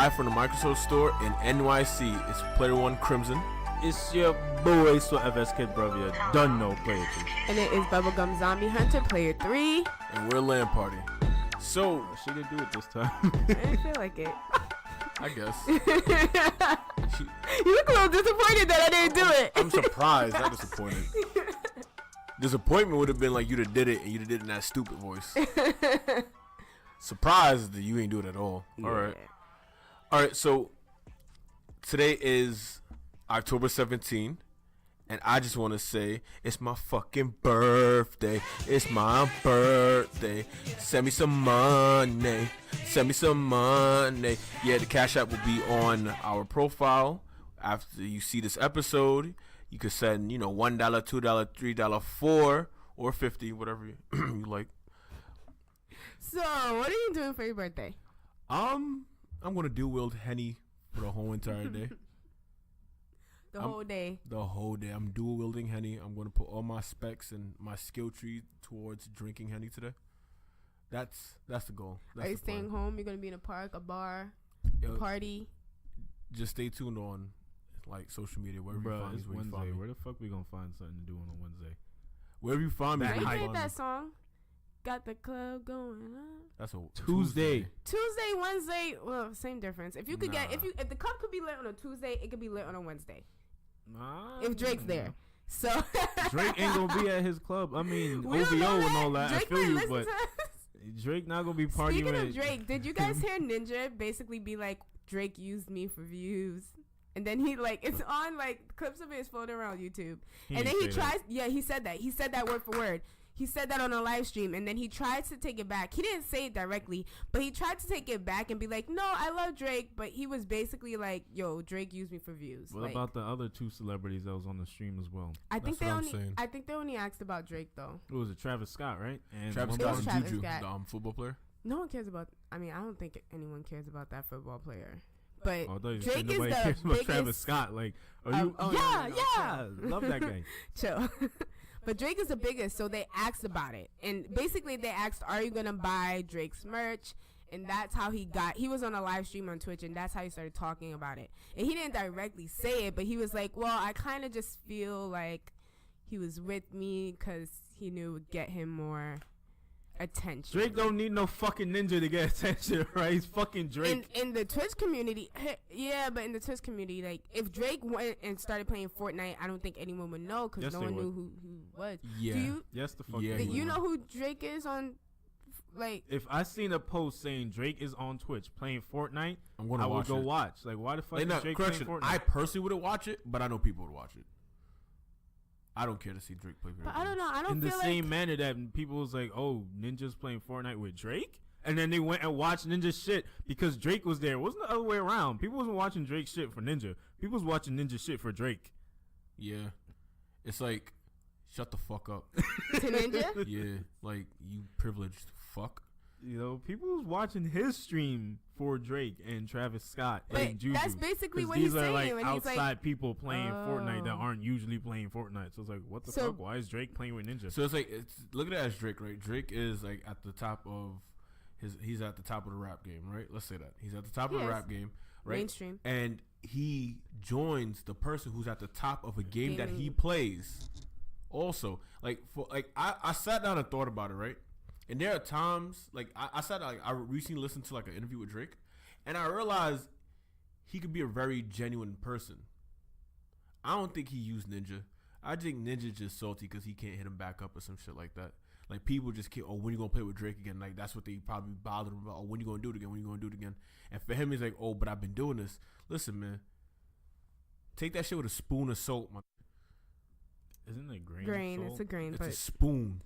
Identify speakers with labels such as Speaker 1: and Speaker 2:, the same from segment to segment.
Speaker 1: live from the Microsoft store in NYC. It's Player One Crimson.
Speaker 2: It's your boy, so FSK, bro. You done know Player 2.
Speaker 3: And it is Bubblegum Zombie Hunter, Player 3.
Speaker 1: And we're L.A.N Party. So,
Speaker 2: she didn't do it this time.
Speaker 3: I didn't feel like it.
Speaker 1: I guess.
Speaker 3: You look a little disappointed that I didn't do it.
Speaker 1: I'm surprised, not disappointed. Disappointment would have been like you'd have did it and you'd have did it in that stupid voice. Surprised that you ain't do it at all.
Speaker 3: Yeah.
Speaker 1: All right, so today is October 17th, and I just want to say it's my fucking birthday. It's my birthday. Send me some money. Send me some money. Yeah, the Cash App will be on our profile after you see this episode. You could send, $1, $2, $3, $4, or $50, whatever you like.
Speaker 3: So, what are you doing for your birthday?
Speaker 1: I'm gonna dual wield Henny for the whole entire day.
Speaker 3: The whole day.
Speaker 1: The whole day. I'm dual wielding Henny. I'm gonna put all my specs and my skill tree towards drinking Henny today. That's the goal. That's
Speaker 3: are you
Speaker 1: the
Speaker 3: staying
Speaker 1: plan.
Speaker 3: home? You're gonna be in a park, a bar,
Speaker 1: Yo,
Speaker 3: a party?
Speaker 1: Just stay tuned on social media. Wherever you find
Speaker 2: it's
Speaker 1: me,
Speaker 2: Wednesday. Where the fuck we gonna find something to do on a Wednesday?
Speaker 1: Wherever you find me,
Speaker 3: Right? You
Speaker 1: where you
Speaker 3: played
Speaker 1: find
Speaker 3: that
Speaker 1: me.
Speaker 3: song? Got the club going on.
Speaker 1: That's a
Speaker 2: Tuesday.
Speaker 3: Tuesday, Wednesday. Well, same difference. If you could
Speaker 1: Nah.
Speaker 3: if the club could be lit on a Tuesday, it could be lit on a Wednesday.
Speaker 2: Nah,
Speaker 3: If Drake's there. So
Speaker 2: Drake ain't gonna be at his club. I mean,
Speaker 3: we don't
Speaker 2: OVO
Speaker 3: know
Speaker 2: and all that.
Speaker 3: Drake
Speaker 2: I feel
Speaker 3: might
Speaker 2: you,
Speaker 3: listen
Speaker 2: but
Speaker 3: to us.
Speaker 2: Drake not gonna be partying
Speaker 3: Speaking
Speaker 2: with
Speaker 3: of Drake, did you guys hear Ninja basically be like, Drake used me for views? And then he it's on clips of it is floating around YouTube. And then he tries, he said that. He said that word for word. He said that on a live stream, and then he tried to take it back. He didn't say it directly, but he tried to take it back and be like, no, I love Drake. But he was basically like, yo, Drake used me for views.
Speaker 2: What about the other two celebrities that was on the stream as well?
Speaker 3: I think
Speaker 1: That's what I'm saying.
Speaker 3: I think they only asked about Drake though.
Speaker 2: It was Travis Scott, right? And
Speaker 1: Travis
Speaker 2: one
Speaker 1: Scott
Speaker 2: more-
Speaker 1: and
Speaker 3: Travis
Speaker 1: Juju,
Speaker 3: Scott.
Speaker 1: the football player.
Speaker 3: No one cares about. I mean, I don't think anyone cares about that football player. But
Speaker 2: Oh, I thought you
Speaker 3: Drake
Speaker 2: said
Speaker 3: is
Speaker 2: nobody
Speaker 3: the
Speaker 2: cares about
Speaker 3: biggest.
Speaker 2: Travis Scott. Like, are you?
Speaker 3: Oh,
Speaker 2: yeah,
Speaker 3: no,
Speaker 2: yeah. Love that guy.
Speaker 3: Chill. But Drake is the biggest, so they asked about it. And basically they asked, are you going to buy Drake's merch? And that's how he was on a live stream on Twitch, and that's how he started talking about it. And he didn't directly say it, but he was like, well, I kind of just feel like he was with me because he knew it would get him more attention.
Speaker 2: Drake don't need no fucking ninja to get attention, right? He's fucking Drake.
Speaker 3: In the Twitch community, yeah, but in the Twitch community, if Drake went and started playing Fortnite, I don't think anyone would know because
Speaker 2: Yes,
Speaker 3: no
Speaker 2: they
Speaker 3: one
Speaker 2: would.
Speaker 3: knew who was.
Speaker 1: Yeah.
Speaker 3: Do you?
Speaker 2: Yes, the fuck.
Speaker 1: Yeah,
Speaker 2: they
Speaker 1: he
Speaker 3: You
Speaker 2: would.
Speaker 3: know who Drake is on?
Speaker 2: If I seen a post saying Drake is on Twitch playing Fortnite,
Speaker 1: I'm gonna
Speaker 2: I would
Speaker 1: watch
Speaker 2: go
Speaker 1: it.
Speaker 2: watch. Like, why the fuck is Drake
Speaker 1: correction.
Speaker 2: playing Fortnite?
Speaker 1: I personally wouldn't watch it, but I know people would watch it. I don't care to see Drake play video
Speaker 3: But I don't
Speaker 1: games.
Speaker 3: know. I don't
Speaker 2: in the
Speaker 3: feel
Speaker 2: same
Speaker 3: like
Speaker 2: manner that people was like, oh, Ninja's playing Fortnite with Drake? And then they went and watched Ninja shit because Drake was there. It wasn't the other way around. People wasn't watching Drake shit for Ninja. People was watching Ninja shit for Drake.
Speaker 1: Yeah. It's like, shut the fuck up.
Speaker 3: to Ninja.
Speaker 1: Yeah. Like, you privileged fuck.
Speaker 2: You know, people was watching his stream for Drake and Travis Scott
Speaker 3: But
Speaker 2: and Juju.
Speaker 3: that's basically
Speaker 2: 'Cause
Speaker 3: what
Speaker 2: these
Speaker 3: he's
Speaker 2: are
Speaker 3: saying
Speaker 2: like
Speaker 3: when he's
Speaker 2: outside
Speaker 3: like,
Speaker 2: people playing Fortnite that
Speaker 3: Oh.
Speaker 2: aren't usually playing Fortnite. So it's like, what the
Speaker 3: So-
Speaker 2: fuck? Why is Drake playing with Ninja?
Speaker 1: So it's like, look at it as Drake, right? Drake is like at the top of he's at the top of the rap game, right? Let's say that. He's at the top of the
Speaker 3: Yes.
Speaker 1: rap game, right?
Speaker 3: mainstream.
Speaker 1: And he joins the person who's at the top of a game that he
Speaker 3: Gaming.
Speaker 1: plays. Also, I sat down and thought about it, right? And there are times I recently listened to an interview with Drake, and I realized he could be a very genuine person. I don't think he used Ninja. I think Ninja's just salty because he can't hit him back up or some shit like that. Like, people just can't, when you gonna play with Drake again? Like, that's what they probably bothered him about. Oh, when you gonna do it again? When you gonna do it again? And for him, he's like, oh, but I've been doing this. Listen, man, take that shit with a spoon of salt, man.
Speaker 2: Isn't it grain?
Speaker 3: Grain.
Speaker 2: Salt?
Speaker 3: It's a grain,
Speaker 1: It's
Speaker 3: but
Speaker 1: a spoon.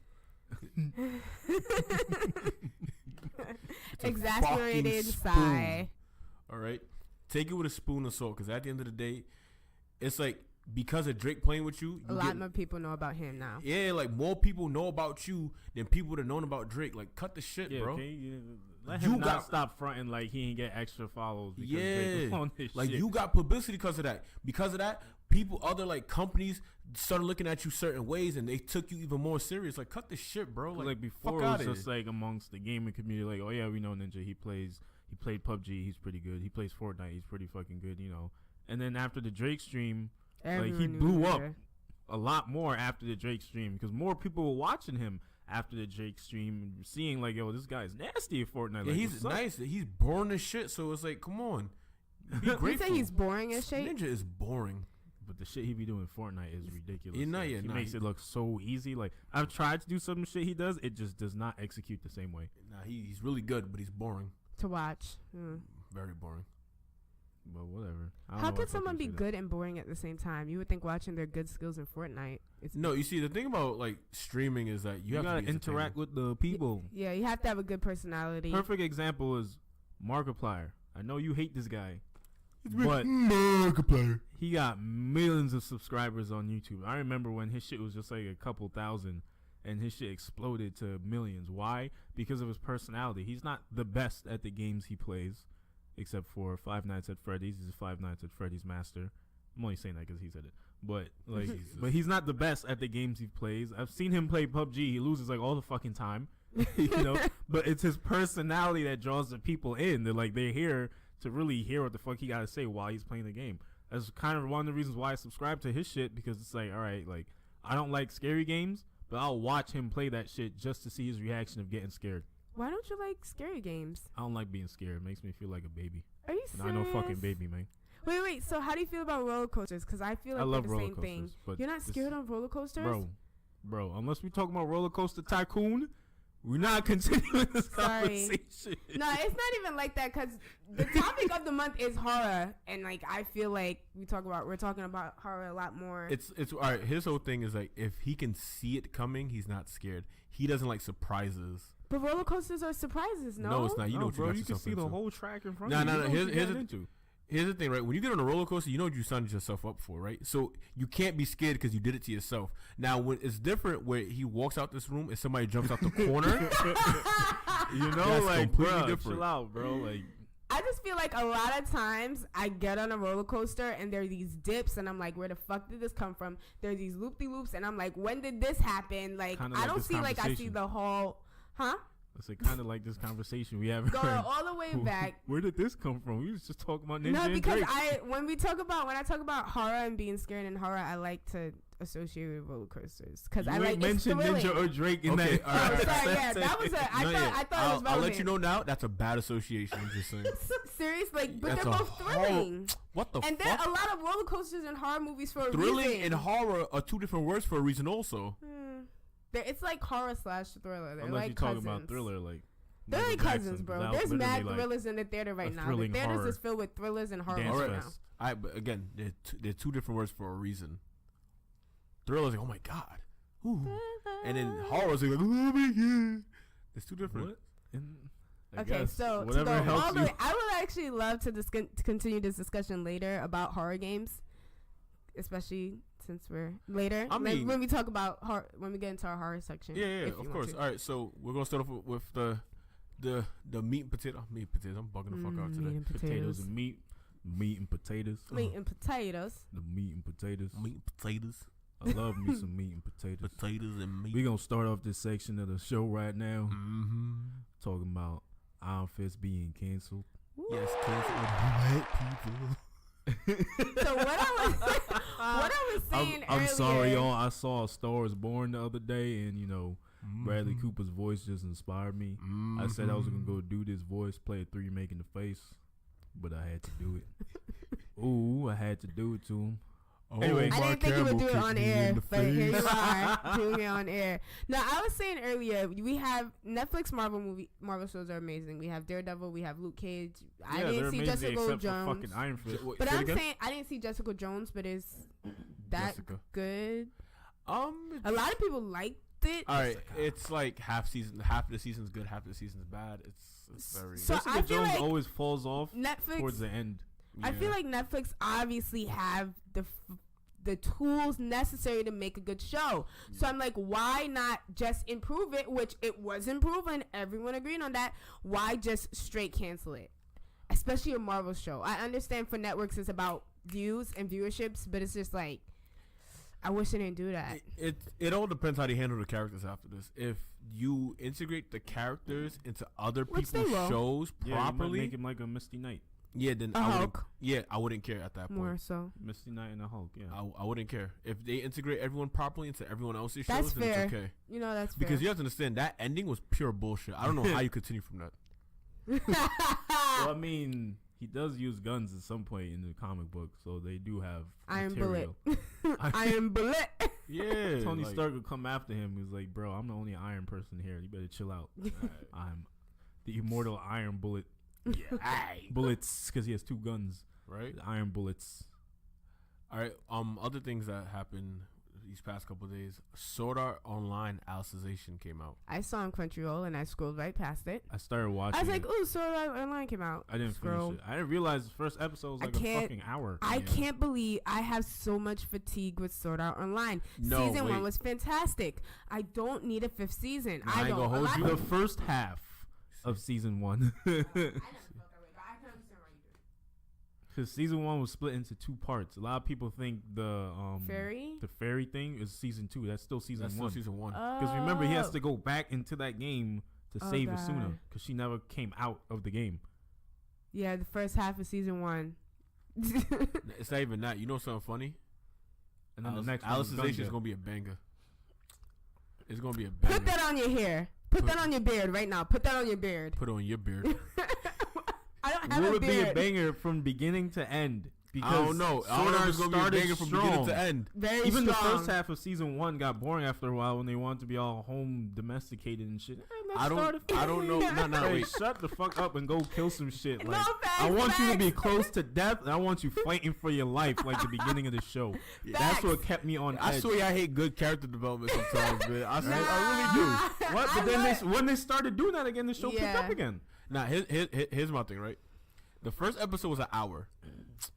Speaker 1: It's a
Speaker 3: exasperated
Speaker 1: fucking
Speaker 3: sigh.
Speaker 1: All right, take it with a spoon of salt, because at the end of the day, it's like, because of Drake playing with you,
Speaker 3: A lot more people know about him now.
Speaker 1: yeah, like, more people know about you than people would have known about Drake. Like, cut the shit,
Speaker 2: Yeah,
Speaker 1: bro.
Speaker 2: okay, yeah. Let
Speaker 1: You
Speaker 2: him not
Speaker 1: got-
Speaker 2: stop fronting like he ain't get extra follows because Drake was
Speaker 1: Yeah,
Speaker 2: on this
Speaker 1: like,
Speaker 2: shit.
Speaker 1: you got publicity because of that. Because of that, other companies started looking at you certain ways, and they took you even more serious. Like, cut the shit, bro.
Speaker 2: Like before,
Speaker 1: fuck
Speaker 2: it was
Speaker 1: outta
Speaker 2: just
Speaker 1: here.
Speaker 2: like amongst the gaming community, like, oh yeah, we know Ninja. He plays He played PUBG. He's pretty good. He plays Fortnite. He's pretty fucking good, you know. And then after the Drake stream, like he blew up a lot more after the Drake stream because more people were watching him after the Drake stream, seeing like, yo, this guy's nasty at Fortnite.
Speaker 1: Yeah,
Speaker 2: like,
Speaker 1: he's nice. He's boring as shit. So it's like, come on, be grateful.
Speaker 3: You say he's boring as shit?
Speaker 1: Ninja is boring.
Speaker 2: But the shit he be doing in Fortnite is ridiculous.
Speaker 1: He
Speaker 2: makes it look so easy. Like I've tried to do some shit he does, it just does not execute the same way.
Speaker 1: Nah, he's really good, but he's boring.
Speaker 3: To watch.
Speaker 1: Very boring.
Speaker 2: But whatever.
Speaker 3: How could someone be good and boring at the same time? You would think watching their good skills in Fortnite.
Speaker 1: No, you see, the thing about like streaming is that you have
Speaker 2: gotta
Speaker 1: to
Speaker 2: interact with the people.
Speaker 3: Yeah, you have to have a good personality.
Speaker 2: Perfect example is Markiplier. I know you hate this guy, but
Speaker 1: Markiplier.
Speaker 2: He got millions of subscribers on YouTube. I remember when his shit was just like a couple thousand, and his shit exploded to millions. Why? Because of his personality. He's not the best at the games he plays, except for Five Nights at Freddy's. He's a Five Nights at Freddy's master. I'm only saying that because he said it. But like, but he's not the best at the games he plays. I've seen him play PUBG. He loses like all the fucking time, you know. But it's his personality that draws the people in. They're here to really hear what the fuck he got to say while he's playing the game. That's kind of one of the reasons why I subscribe to his shit, because it's like, all right, like I don't like scary games, but I'll watch him play that shit just to see his reaction of getting scared.
Speaker 3: Why don't you like scary games?
Speaker 2: I don't like being scared. It makes me feel like a baby.
Speaker 3: Are you serious?
Speaker 2: And I know fucking baby, man.
Speaker 3: Wait. So how do you feel about roller coasters? Because I feel like
Speaker 2: love
Speaker 3: they're the
Speaker 2: roller
Speaker 3: same thing.
Speaker 2: but
Speaker 3: you're not scared of roller coasters?
Speaker 2: Bro, unless we talk about Roller Coaster Tycoon, we're not continuing this conversation.
Speaker 3: No, it's not even like that, because the topic of the month is horror, and like I feel like we're talking about horror a lot more.
Speaker 1: It's all right. His whole thing is like, if he can see it coming, he's not scared. He doesn't like surprises.
Speaker 3: But roller coasters are surprises, no?
Speaker 1: No, it's not. You know what you got
Speaker 2: you can
Speaker 1: yourself
Speaker 2: see
Speaker 1: into.
Speaker 2: the whole track in front of you.
Speaker 1: No. Here's the thing, right? When you get on a roller coaster, you know what you signed yourself up for, right? So you can't be scared because you did it to yourself. Now, when it's different where he walks out this room and somebody jumps out the corner,
Speaker 2: you know,
Speaker 1: that's
Speaker 2: like,
Speaker 1: completely
Speaker 2: bro,
Speaker 1: different.
Speaker 2: chill out, bro. Like,
Speaker 3: I just feel like a lot of times I get on a roller coaster and there are these dips and I'm like, where the fuck did this come from? There are these loop-de-loops and I'm like, when did this happen? Like, I don't see like I see the whole, huh?
Speaker 2: It's like kind of like this conversation we have.
Speaker 3: Going all the way back.
Speaker 2: Where did this come from? We was just talking about Ninja.
Speaker 3: No, because
Speaker 2: and Drake.
Speaker 3: when I talk about horror and being scared in horror, I like to associate with roller coasters because I like
Speaker 2: mention Ninja or Drake in that.
Speaker 3: All right. Sorry, yeah, that was I thought it was relevant.
Speaker 1: I'll let you know now. That's a bad association. I'm just saying.
Speaker 3: Serious, like, but
Speaker 1: that's
Speaker 3: they're both thrilling.
Speaker 1: What the fuck?
Speaker 3: And there are a lot of roller coasters in horror movies for a reason.
Speaker 1: Thrilling and horror are two different words for a reason, also.
Speaker 3: It's like horror / thriller. They're
Speaker 2: Unless
Speaker 3: like
Speaker 2: you're talking
Speaker 3: cousins.
Speaker 2: about thriller, like.
Speaker 3: They're like cousins, bro. There's mad thrillers in the theater right now. The theaters is filled with thrillers and horror right now.
Speaker 1: But again, they're two different words for a reason. Thrillers like, oh my god, ooh, and then horror is like, oh my god. It's two different.
Speaker 3: Okay, so to go all the way, I would actually love to continue this discussion later about horror games, especially since we're later. I mean, when we talk about when we get into our horror section.
Speaker 1: Yeah, of course. All right, so we're gonna start off with the meat and potato. Meat and potatoes. I'm bugging the fuck out today.
Speaker 3: Meat and potatoes
Speaker 2: and meat and potatoes.
Speaker 3: Meat and potatoes.
Speaker 2: The meat and potatoes.
Speaker 1: Meat and potatoes.
Speaker 2: I love me some meat and potatoes.
Speaker 1: Potatoes and meat.
Speaker 2: We're going to start off this section of the show right now. Talking about Iron Fist being canceled.
Speaker 1: Yes, canceled white people.
Speaker 3: So what I was saying
Speaker 2: I'm
Speaker 3: earlier.
Speaker 2: sorry, y'all. I saw A Star Is Born the other day, and, you know, Bradley Cooper's voice just inspired me. I said I was going to go do this voice, play a 3 making the face, but I had to do it. Ooh, I had to do it to him.
Speaker 1: Anyway,
Speaker 3: I didn't think you would do it on air, but here you are doing it on air. Now, I was saying earlier, we have Netflix Marvel shows are amazing. We have Daredevil, we have Luke Cage. I didn't see Jessica Jones, but I'm saying I didn't see Jessica Jones, but is that good? A lot of people liked it.
Speaker 1: All right, it's like half the season's good, half the season's bad. It's very.
Speaker 3: So
Speaker 2: Jessica
Speaker 3: I feel
Speaker 2: Jones
Speaker 3: like
Speaker 2: always falls off
Speaker 3: Netflix
Speaker 2: towards the end.
Speaker 3: Yeah. I feel like Netflix obviously have the tools necessary to make a good show. So I'm like, why not just improve it? Which it was improving. Everyone agreed on that. Why just straight cancel it? Especially a Marvel show. I understand for networks it's about views and viewerships, but it's just like, I wish they didn't do that.
Speaker 1: It all depends how they handle the characters after this. If you integrate the characters into other people's shows properly,
Speaker 2: make him like a Misty Knight.
Speaker 1: Yeah, then I wouldn't care at that point.
Speaker 3: More so,
Speaker 2: Misty Knight and a Hulk. Yeah,
Speaker 1: I wouldn't care if they integrate everyone properly into everyone else's
Speaker 3: that's
Speaker 1: shows.
Speaker 3: Fair.
Speaker 1: Then it's okay.
Speaker 3: You know that's
Speaker 1: because
Speaker 3: fair.
Speaker 1: you have to understand that ending was pure bullshit. I don't know how you continue from that.
Speaker 2: Well, I mean, he does use guns at some point in the comic book, so they do have
Speaker 3: Iron
Speaker 2: material.
Speaker 3: Bullet. Iron Bullet.
Speaker 2: Yeah, Tony Stark would come after him. He's like, bro, I'm the only Iron person here. You better chill out. I'm the immortal Iron Bullet. Bullets, because he has 2 guns.
Speaker 1: Right?
Speaker 2: The Iron Bullets.
Speaker 1: All right. Other things that happened these past couple of days. Sword Art Online Alicization came out.
Speaker 3: I saw on Crunchyroll and I scrolled right past it.
Speaker 2: I started watching.
Speaker 3: I was like, "Ooh, Sword Art Online came out."
Speaker 2: I didn't finish it. I didn't realize the first episode was like a fucking hour.
Speaker 3: I can't believe I have so much fatigue with Sword Art Online.
Speaker 1: No,
Speaker 3: season 1 was fantastic. I don't need a 5th season.
Speaker 1: No,
Speaker 3: I don't.
Speaker 1: Hold you
Speaker 2: the first half of season 1. Because season 1 was split into 2 parts. A lot of people think the fairy thing is season 2. That's still season 1.
Speaker 1: Still season 1.
Speaker 2: Because remember, he has to go back into that game to save Asuna because she never came out of the game.
Speaker 3: Yeah, the first half of season 1.
Speaker 1: It's not even that. You know something funny?
Speaker 2: And then the next
Speaker 1: Alicization is gonna be a banger. It's gonna be a banger.
Speaker 3: Put that on your hair. Put that on your beard right now. Put that on your beard.
Speaker 1: Put on your beard.
Speaker 3: I don't have
Speaker 2: Will
Speaker 3: a
Speaker 2: it
Speaker 3: beard.
Speaker 2: be a banger from beginning to end? Because
Speaker 1: I don't know. Sword Art is gonna be a banger from beginning to end.
Speaker 3: Very
Speaker 2: Even
Speaker 3: strong.
Speaker 2: the first half of season 1 got boring after a while when they wanted to be all home domesticated and shit.
Speaker 1: I don't know. No,
Speaker 2: Hey,
Speaker 1: wait.
Speaker 2: shut the fuck up and go kill some shit. Like,
Speaker 3: facts,
Speaker 2: I want you to be
Speaker 3: facts.
Speaker 2: close to death, and I want you fighting for your life like the beginning of the show. That's what kept me on edge.
Speaker 1: I swear I hate good character development sometimes, man. I really do.
Speaker 2: What? But then when they started doing that again, the show picked up again.
Speaker 1: Now, here's my thing, right? The first episode was an hour.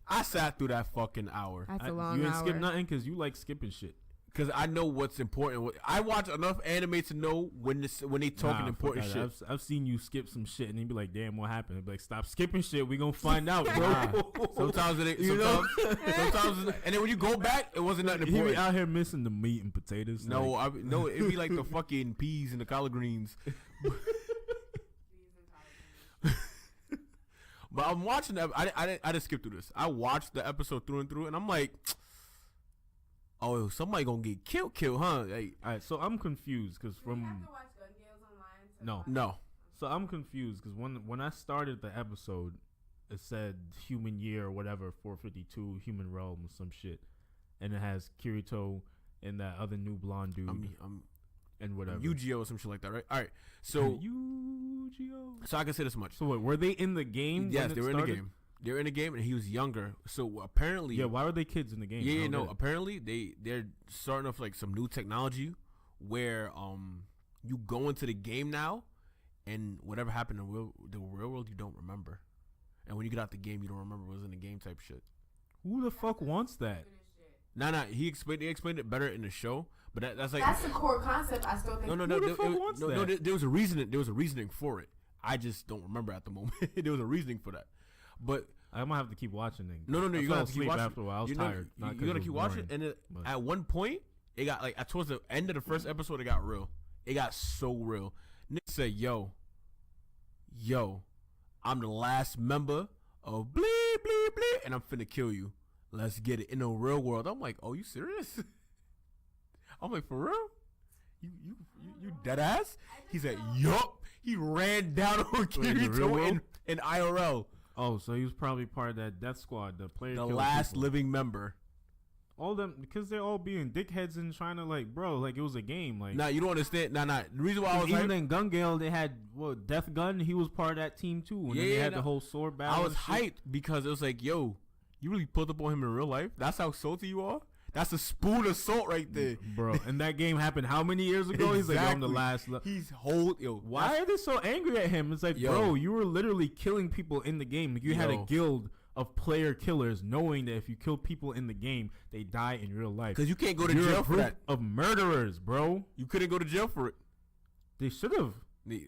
Speaker 1: I sat through that fucking hour.
Speaker 3: That's a long
Speaker 2: You ain't
Speaker 3: hour.
Speaker 2: skip nothing because you like skipping shit.
Speaker 1: Because I know what's important. I watch enough anime to know when they talking important shit.
Speaker 2: I've seen you skip some shit and you be like, damn, what happened? I'd be like, stop skipping shit. We gonna find out, bro.
Speaker 1: Sometimes and then when you go back, it wasn't nothing
Speaker 2: He
Speaker 1: important.
Speaker 2: be out here missing the meat and potatoes.
Speaker 1: No, it'd be like the fucking peas and the collard greens. But I'm watching that. I didn't skip through this. I watched the episode through and through, and I'm like, oh, somebody gonna get killed, huh? Like,
Speaker 2: all right, so I'm confused because
Speaker 1: no.
Speaker 2: So I'm confused because when I started the episode, it said human year or whatever, 452, human realm or some shit, and it has Kirito and that other new blonde dude. And whatever.
Speaker 1: Yu-Gi-Oh or some shit like that, right? All right. So
Speaker 2: Yu-Gi-Oh.
Speaker 1: So I can say this much.
Speaker 2: So what, were they in the game?
Speaker 1: Yes, they were in the game. They were in the game, and he was younger. So apparently,
Speaker 2: yeah. Why were they kids in the game?
Speaker 1: Yeah, no. Apparently, they're starting off like some new technology where you go into the game now, and whatever happened in the real world, you don't remember, and when you get out the game, you don't remember what was in the game type shit.
Speaker 2: Who the fuck wants that?
Speaker 1: Nah. They explained it better in the show. But that's
Speaker 3: the core concept. I still think.
Speaker 1: No. There was a reasoning. There was a reasoning for it. I just don't remember at the moment. There was a reasoning for that. But
Speaker 2: I'm gonna have to keep watching it.
Speaker 1: No. You gotta keep watching.
Speaker 2: After a while. I was tired.
Speaker 1: You gotta keep watching. And at one point, it got like towards the end of the first episode, it got real. It got so real. Nick said, "Yo, I'm the last member of blee blee blee, and I'm finna kill you. Let's get it in the real world." I'm like, "Oh, you serious?" I'm like, "For real? You dead ass?" He said, "Yup." He ran down on Kirito in IRL.
Speaker 2: Oh, so he was probably part of that death squad, the player.
Speaker 1: The last living member.
Speaker 2: All them, because they're all being dickheads and trying to like, bro, like it was a game. Like,
Speaker 1: nah, you don't understand. Nah. The reason why I was
Speaker 2: even in Gun Gale, they had Death Gun. He was part of that team too. And then they had the whole sword battle.
Speaker 1: I was hyped because it was like, yo, you really pulled up on him in real life. That's how salty you are. That's a spoon of salt right there,
Speaker 2: bro. And that game happened how many years ago?
Speaker 1: Exactly.
Speaker 2: He's like, I'm the last.
Speaker 1: He's
Speaker 2: why are they so angry at him? It's like, bro, you were literally killing people in the game. Like, you had a guild of player killers, knowing that if you kill people in the game, they die in real life.
Speaker 1: Because you can't go to jail for that.
Speaker 2: Of murderers, bro.
Speaker 1: You couldn't go to jail for it.
Speaker 2: They should have.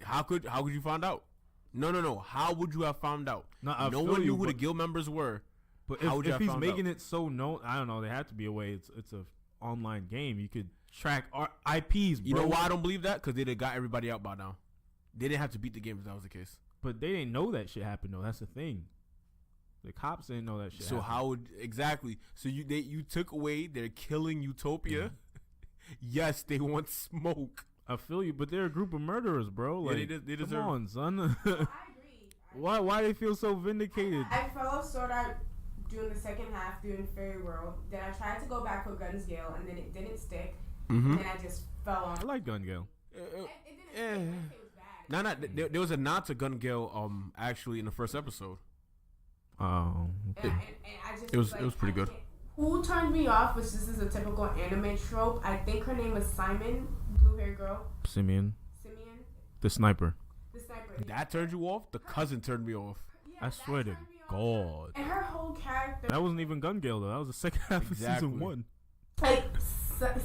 Speaker 1: How could you find out? No. How would you have found out?
Speaker 2: No
Speaker 1: one knew who the guild members were.
Speaker 2: But if he's making it so known, I don't know. There had to be a way. It's a online game. You could track IPs, bro.
Speaker 1: You know why I don't believe that? Because they got everybody out by now. They didn't have to beat the game if that was the case.
Speaker 2: But they didn't know that shit happened, though. That's the thing. The cops didn't know that shit happened.
Speaker 1: How would... Exactly. So you took away... They're killing Utopia. Yes, they want smoke.
Speaker 2: I feel you, but they're a group of murderers, bro. Like,
Speaker 1: they deserve...
Speaker 2: Come on, son.
Speaker 3: I agree.
Speaker 2: Why they feel so vindicated?
Speaker 3: I fell off Sword Art during the second half, doing Fairy World. Then I tried to go back with Guns Gale, and then it didn't stick.
Speaker 1: Mm-hmm.
Speaker 3: And then I just fell off.
Speaker 2: I like Gun Gale.
Speaker 3: It didn't stick. It was bad.
Speaker 1: There was a nod to Gun Gale actually in the first episode.
Speaker 2: Oh.
Speaker 3: And I just
Speaker 1: it was pretty good.
Speaker 3: Who turned me off was this is a typical anime trope. I think her name was Simon, blue hair girl.
Speaker 2: Simeon. The sniper.
Speaker 3: The sniper.
Speaker 1: That turned you off? The cousin turned me off.
Speaker 3: Yeah,
Speaker 2: I swear to God.
Speaker 3: And her whole character.
Speaker 2: That wasn't even Gun Gale, though. That was the second half of season 1.
Speaker 3: Like,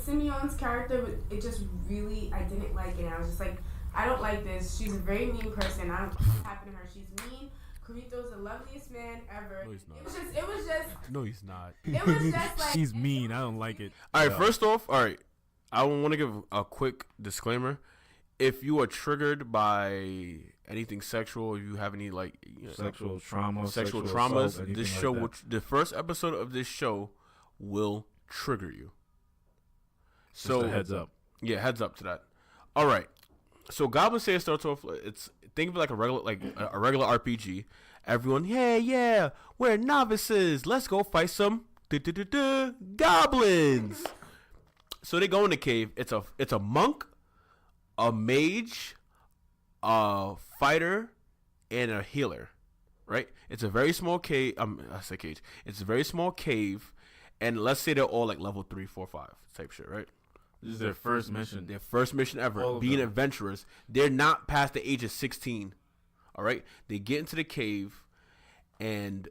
Speaker 3: Simeon's character, it just really, I didn't like it. And I was just like, I don't like this. She's a very mean person. I don't know what happened to her. She's mean. Kurito's the loveliest man ever.
Speaker 1: No, he's not.
Speaker 3: It was just.
Speaker 1: No, he's not.
Speaker 3: It was just like.
Speaker 2: She's mean. I don't like it.
Speaker 1: All right, first off, I want to give a quick disclaimer. If you are triggered by anything sexual, if you have any
Speaker 2: sexual trauma,
Speaker 1: sexual
Speaker 2: traumas,
Speaker 1: traumas, this show, the first episode of this show will trigger you. So
Speaker 2: heads up.
Speaker 1: Yeah, heads up to that. All right. So Goblin Slayer starts off. Think of it like a regular RPG. Everyone, yeah, we're novices. Let's go fight some goblins. So they go in the cave. It's a monk, a mage, a fighter, and a healer. Right? It's a very small cave. I say cage. It's a very small cave, and let's say they're all like level 3, 4, 5 type shit. Right?
Speaker 2: This is their first mission.
Speaker 1: Their first mission ever. Being adventurers. They're not past the age of 16. All right? They get into the cave, and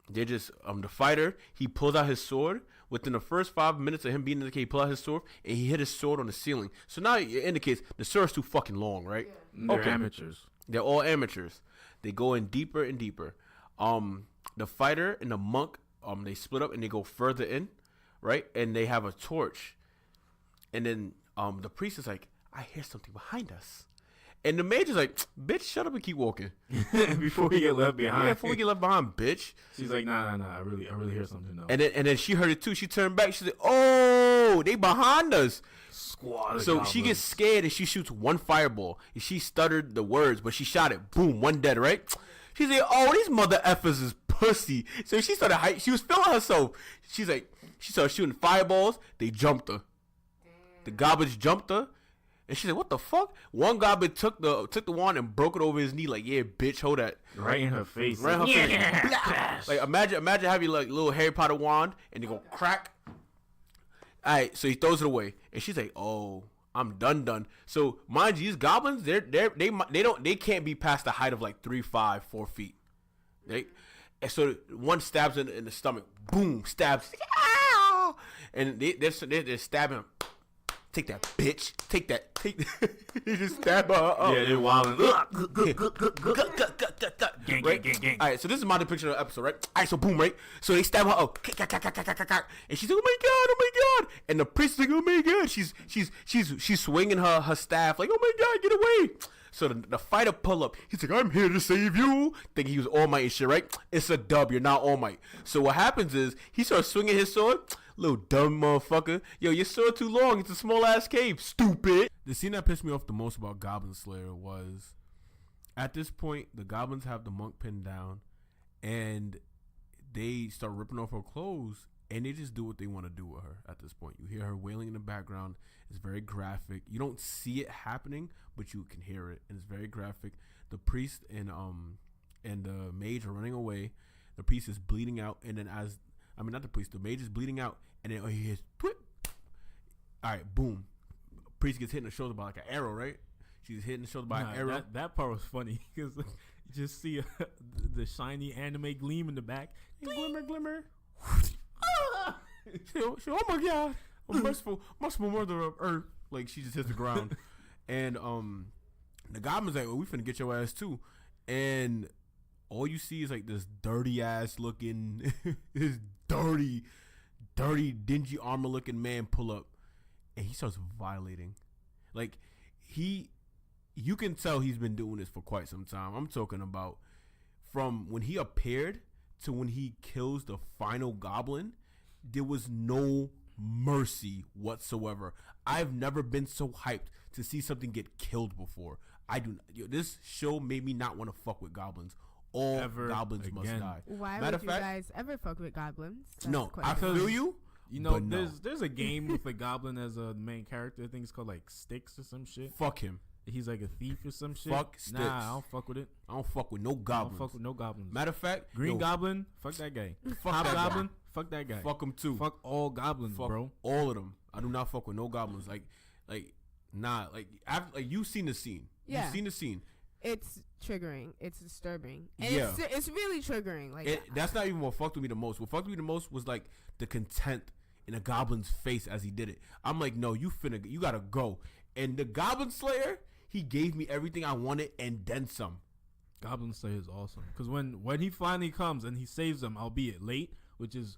Speaker 1: they're just... the fighter, he pulls out his sword. Within the first 5 minutes of him being in the cave, he pulls out his sword, and he hit his sword on the ceiling. So now it indicates the sword's too fucking long, right?
Speaker 2: Yeah. They're amateurs.
Speaker 1: They're all amateurs. They go in deeper and deeper. The fighter and the monk, they split up, and they go further in, right? And they have a torch. And then the priest is like, I hear something behind us. And the mage is like, bitch, shut up and keep walking.
Speaker 2: Before we get left behind.
Speaker 1: Yeah, before we get left behind, bitch.
Speaker 2: She's like, nah, I really hear something though.
Speaker 1: And then she heard it too. She turned back. She's like, oh, they behind us.
Speaker 2: Squad.
Speaker 1: So she gets scared and she shoots one fireball. And she stuttered the words, but she shot it. Boom, one dead, right? She's like, oh, these mother effers is pussy. So she started, she was feeling herself. She's like, she started shooting fireballs. They jumped her. The goblins jumped her, and she said, "What the fuck?" One goblin took the wand and broke it over his knee, like, "Yeah, bitch, hold that."
Speaker 2: Right in her face.
Speaker 1: Right in her face. Like imagine having like little Harry Potter wand, and they go crack. All right, so he throws it away, and she's like, "Oh, I'm done." So mind you, these goblins, they can't be past the height of like 3, 5, 4 feet. Right? And so one stabs in the stomach, boom, stabs, and they're stabbing him. Take that, bitch. Take that. He just stab her up.
Speaker 2: Yeah, they're wilding.
Speaker 1: Right? All right, so this is my depiction of the episode, right? All right, so boom, right? So they stab her up. And she's like, oh my God. And the priest is like, oh my God. She's swinging her staff like, oh my God, get away. So the fighter pull up. He's like, I'm here to save you. Thinking he was All Might and shit, right? It's a dub. You're not All Might. So what happens is he starts swinging his sword. Little dumb motherfucker. Yo, your sword too long. It's a small ass cave. Stupid. The scene that pissed me off the most about Goblin Slayer was at this point the goblins have the monk pinned down and they start ripping off her clothes and they just do what they want to do with her at this point. You hear her wailing in the background. It's very graphic. You don't see it happening, but you can hear it, and it's very graphic. The priest and the mage are running away. The priest is bleeding out, and then not the priest, the mage is bleeding out, and then he hears twit. All right, boom. Priest gets hit in the shoulder by like an arrow, right? She's hit in the shoulder by an arrow.
Speaker 2: That part was funny because you just see the shiny anime gleam in the back.
Speaker 1: Glimmer. Oh my God. A merciful mother of earth. Like, she just hits the ground. And the goblin's like, well, we finna get your ass too. And all you see is like this dirty ass looking, this dirty dirty, dingy armor looking man pull up, and he starts violating. Like you can tell he's been doing this for quite some time. I'm talking about from when he appeared to when he kills the final goblin. There was no mercy whatsoever. I've never been so hyped to see something get killed before. This show made me not want to fuck with goblins. All
Speaker 2: Ever
Speaker 1: goblins
Speaker 2: again.
Speaker 1: must die.
Speaker 3: Why
Speaker 1: Matter
Speaker 3: would you
Speaker 1: fact,
Speaker 3: guys ever fuck with goblins? That's
Speaker 1: no,
Speaker 3: quite
Speaker 1: I
Speaker 3: good.
Speaker 1: feel you.
Speaker 2: You know,
Speaker 1: but no.
Speaker 2: there's a game with a goblin as a main character. I think it's called like Sticks or some shit.
Speaker 1: Fuck him.
Speaker 2: He's like a thief or some shit.
Speaker 1: Fuck Sticks.
Speaker 2: Nah, I don't fuck with it.
Speaker 1: I don't fuck with no
Speaker 2: I don't
Speaker 1: goblins.
Speaker 2: fuck with no goblins.
Speaker 1: Matter of fact,
Speaker 2: Green Goblin, fuck that guy.
Speaker 1: Fuck
Speaker 2: Top
Speaker 1: that guy.
Speaker 2: Goblin, fuck that guy.
Speaker 1: Fuck him too.
Speaker 2: Fuck all goblins,
Speaker 1: Fuck
Speaker 2: bro.
Speaker 1: all of them. I do not fuck with no goblins. Nah. After, you've seen the scene.
Speaker 3: Yeah.
Speaker 1: You've seen the scene.
Speaker 3: It's triggering. It's disturbing. And
Speaker 1: Yeah.
Speaker 3: it's really triggering. Like
Speaker 1: That's not even what fucked with me the most. What fucked with me the most was like the contempt in a goblin's face as he did it. I'm like, no, you gotta go. And the Goblin Slayer, he gave me everything I wanted and then some.
Speaker 2: Goblin Slayer is awesome because when he finally comes and he saves them, albeit late, which is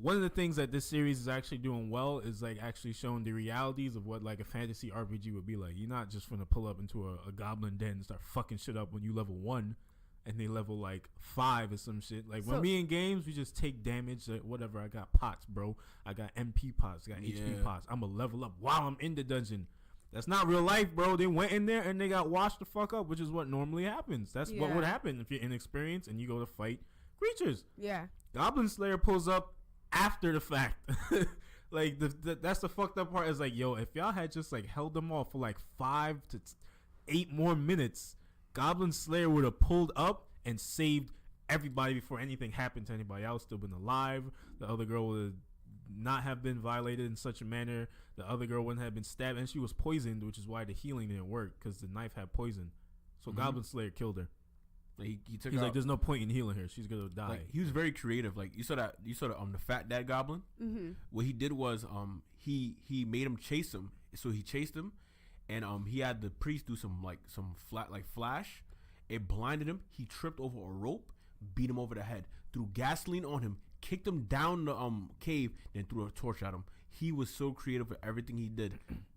Speaker 2: one of the things that this series is actually doing well, is like actually showing the realities of what like a fantasy RPG would be like. You're not just gonna pull up into a goblin den and start fucking shit up when you level 1 and they level like 5 or some shit. Like when me in games, we just take damage. Like, whatever, I got pots, bro. I got MP pots, I got HP pots. I'm gonna level up while I'm in the dungeon. That's not real life, bro. They went in there and they got washed the fuck up, which is what normally happens. That's what would happen if you're inexperienced and you go to fight creatures.
Speaker 3: Yeah.
Speaker 2: Goblin Slayer pulls up after the fact. Like that's the fucked up part. Is like, yo, if y'all had just like held them off for like 5 to 8 more minutes, Goblin Slayer would have pulled up and saved everybody before anything happened to anybody else. Still been alive. The other girl would not have been violated in such a manner. The other girl wouldn't have been stabbed, and she was poisoned, which is why the healing didn't work because the knife had poison. So Goblin Slayer killed her.
Speaker 1: He's
Speaker 2: like, there's no point in healing her. She's gonna die.
Speaker 1: Like, he was very creative. Like you saw the fat dad goblin.
Speaker 3: Mm-hmm.
Speaker 1: What he did was he made him chase him. So he chased him, and he had the priest do some flash. It blinded him. He tripped over a rope, beat him over the head, threw gasoline on him, kicked him down the cave, then threw a torch at him. He was so creative for everything he did.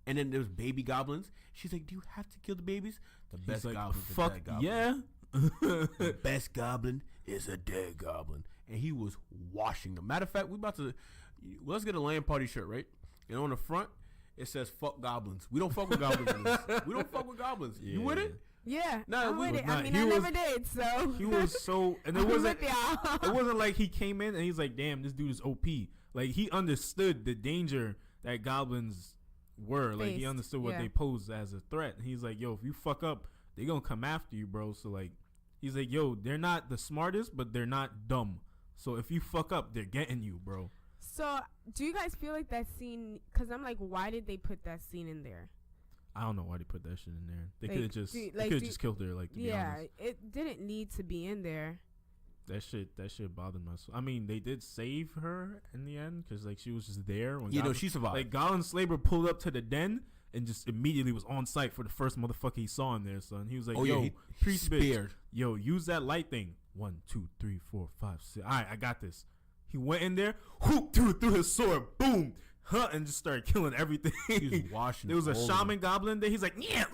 Speaker 1: And then there was baby goblins. She's like, "Do you have to kill the babies?" The best goblin is a dead goblin.
Speaker 2: Yeah.
Speaker 1: The best goblin is a dead goblin, and he was washing them. Matter of fact, let's get a L.A.N Party shirt, right? And on the front it says "fuck goblins." We don't fuck with goblins. In this. We don't fuck with goblins.
Speaker 2: Yeah.
Speaker 1: You with it?
Speaker 3: Yeah.
Speaker 1: Nah,
Speaker 3: I'm with it.
Speaker 2: not.
Speaker 3: I mean, I never did, so.
Speaker 2: He was so, and it wasn't.
Speaker 3: with y'all.
Speaker 2: It wasn't like he came in and he's like, "Damn, this dude is OP." Like he understood the danger that goblins were. Like he understood what they posed as a threat. And he's like, "Yo, if you fuck up, they gonna come after you, bro." So like, he's like, "Yo, they're not the smartest, but they're not dumb. So if you fuck up, they're getting you, bro."
Speaker 3: So do you guys feel like that scene? Because I'm like, why did they put that scene in there?
Speaker 2: I don't know why they put that shit in there. They
Speaker 3: Like,
Speaker 2: could have just killed her. Like, to be honest,
Speaker 3: it didn't need to be in there.
Speaker 2: that shit bothered my soul. I mean, they did save her in the end because like she was just there. When
Speaker 1: She survived.
Speaker 2: Like Goblin Slayer pulled up to the den and just immediately was on site for the first motherfucker he saw in there, son. He was like, "Yo, priest bitch, yo, use that light thing. 1, 2, 3, 4, 5, 6. All right, I got this." He went in there, whoop, threw his sword, boom, and just started killing everything.
Speaker 1: He was washing.
Speaker 2: There was a shaman goblin there. He's like, "Yeah,"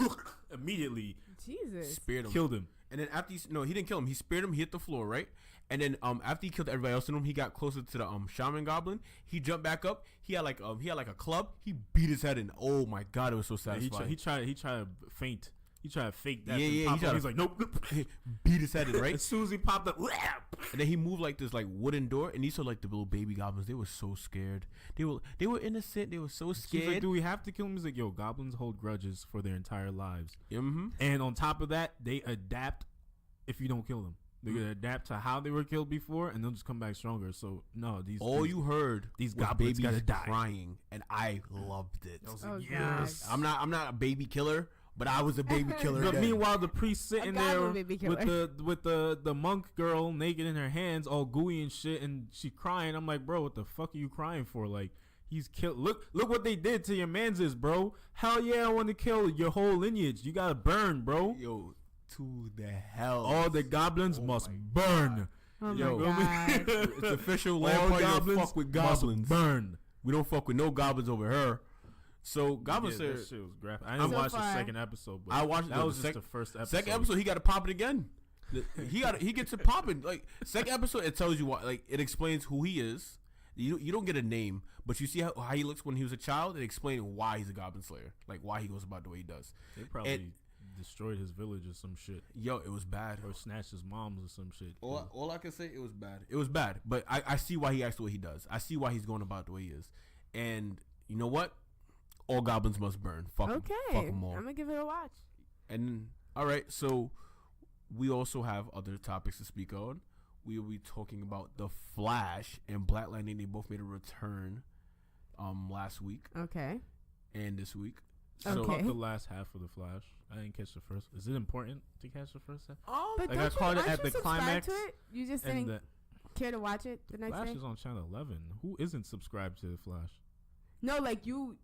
Speaker 2: immediately.
Speaker 3: Jesus.
Speaker 1: Speared him.
Speaker 2: Killed him.
Speaker 1: And then after he didn't kill him. He speared him. He hit the floor, right? And then after he killed everybody else in him, he got closer to the shaman goblin. He jumped back up. He had like a club. He beat his head in. Oh my god, it was so satisfying.
Speaker 2: He tried to faint. He tried to fake that.
Speaker 1: Yeah.
Speaker 2: He's like, "Nope."
Speaker 1: Beat his head in, right?
Speaker 2: As soon as he popped up,
Speaker 1: and then he moved like this like wooden door, and he saw like the little baby goblins. They were so scared. They were innocent. They were so scared.
Speaker 2: She's like, "Do we have to kill him?" He's like, "Yo, goblins hold grudges for their entire lives."
Speaker 1: Mm-hmm.
Speaker 2: And on top of that, they adapt if you don't kill them. They're gonna adapt to how they were killed before, and they'll just come back stronger. So no,
Speaker 1: you heard
Speaker 2: these
Speaker 1: was
Speaker 2: goblins
Speaker 1: babies
Speaker 2: gotta die.
Speaker 1: crying, and I loved it.
Speaker 2: I was
Speaker 3: Oh,
Speaker 2: like, yes.
Speaker 1: I'm not a baby killer, but I was a baby killer.
Speaker 2: But
Speaker 1: then.
Speaker 2: meanwhile, the priest sitting there
Speaker 3: baby
Speaker 2: with the monk girl naked in her hands, all gooey and shit, and she crying. I'm like, bro, what the fuck are you crying for? Like, he's killed. Look what they did to your manses, bro. Hell yeah, I want to kill your whole lineage. You gotta burn, bro.
Speaker 1: Yo, to the hell.
Speaker 2: All the goblins must burn. God.
Speaker 3: Oh
Speaker 1: Yo,
Speaker 3: my god.
Speaker 1: It's official. L.A.N
Speaker 2: All
Speaker 1: Party don't
Speaker 2: goblins
Speaker 1: fuck with
Speaker 2: must
Speaker 1: goblins.
Speaker 2: burn.
Speaker 1: We don't fuck with no goblins over here. So Goblin Slayer.
Speaker 2: That shit was graphic. I didn't
Speaker 3: So
Speaker 2: watch the
Speaker 3: far.
Speaker 2: second episode, but
Speaker 1: I watched
Speaker 2: that
Speaker 1: the
Speaker 2: was just
Speaker 1: sec-
Speaker 2: the first episode.
Speaker 1: Second episode, he got to pop it again. He gets it popping. Like second episode, it tells you what. Like it explains who he is. You don't get a name, but you see how he looks when he was a child. It explains why he's a Goblin Slayer, like why he goes about the way he does.
Speaker 2: They probably destroyed his village or some shit,
Speaker 1: Yo, it was bad.
Speaker 2: or snatched his moms or some shit.
Speaker 1: All I can say, it was bad. It was bad, but I see why he acts the way he does. I see why he's going about the way he is. And you know what? All goblins must burn. Fuck 'em.
Speaker 3: Okay.
Speaker 1: Fuck 'em all.
Speaker 3: I'm gonna give it a watch.
Speaker 1: And all right, so we also have other topics to speak on. We will be talking about The Flash and Black Lightning. They both made a return last week
Speaker 3: Okay.
Speaker 1: and this week.
Speaker 2: I
Speaker 1: So
Speaker 2: caught the last half of the Flash. I didn't catch the first. Is it important to catch the first half?
Speaker 3: But
Speaker 2: Like, I
Speaker 3: don't
Speaker 2: caught it
Speaker 3: aren't
Speaker 2: at
Speaker 3: you
Speaker 2: the
Speaker 3: subscribed
Speaker 2: climax,
Speaker 3: to it? You just
Speaker 2: And
Speaker 3: didn't
Speaker 2: the
Speaker 3: care to watch it the next
Speaker 2: Flash
Speaker 3: day?
Speaker 2: is on channel 11. Who isn't subscribed to the Flash?
Speaker 3: No, like you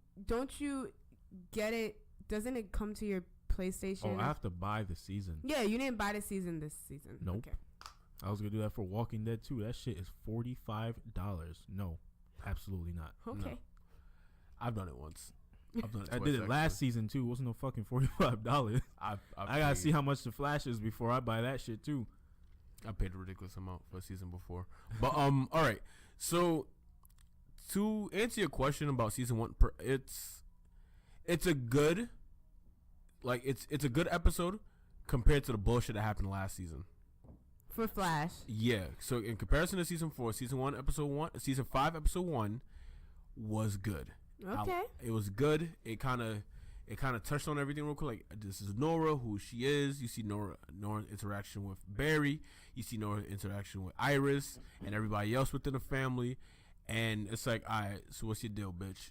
Speaker 3: get it? Doesn't it come to your PlayStation?
Speaker 2: Oh, I have to buy the season.
Speaker 3: Yeah, you didn't buy the season this season.
Speaker 2: Nope.
Speaker 3: Okay.
Speaker 2: I was gonna do that for Walking Dead too. That shit is $45. No, absolutely not.
Speaker 3: Okay.
Speaker 1: I've done it once. I've done it
Speaker 2: I
Speaker 1: twice,
Speaker 2: did it last
Speaker 1: actually.
Speaker 2: season too. It wasn't no fucking $45.
Speaker 1: I've
Speaker 2: I gotta
Speaker 1: paid-
Speaker 2: see how much the Flash is before I buy that shit too.
Speaker 1: I paid a ridiculous amount for a season before. But all right. So to answer your question about season 1, it's a good it's a good episode compared to the bullshit that happened last season.
Speaker 3: For Flash.
Speaker 1: Yeah. So in comparison to season 4, season 5 episode 1 was good.
Speaker 3: Okay.
Speaker 1: It was good. It kind of touched on everything real quick. Like, this is Nora, who she is. You see Nora's interaction with Barry. You see Nora's interaction with Iris and everybody else within the family. And it's like, all right, so what's your deal, bitch?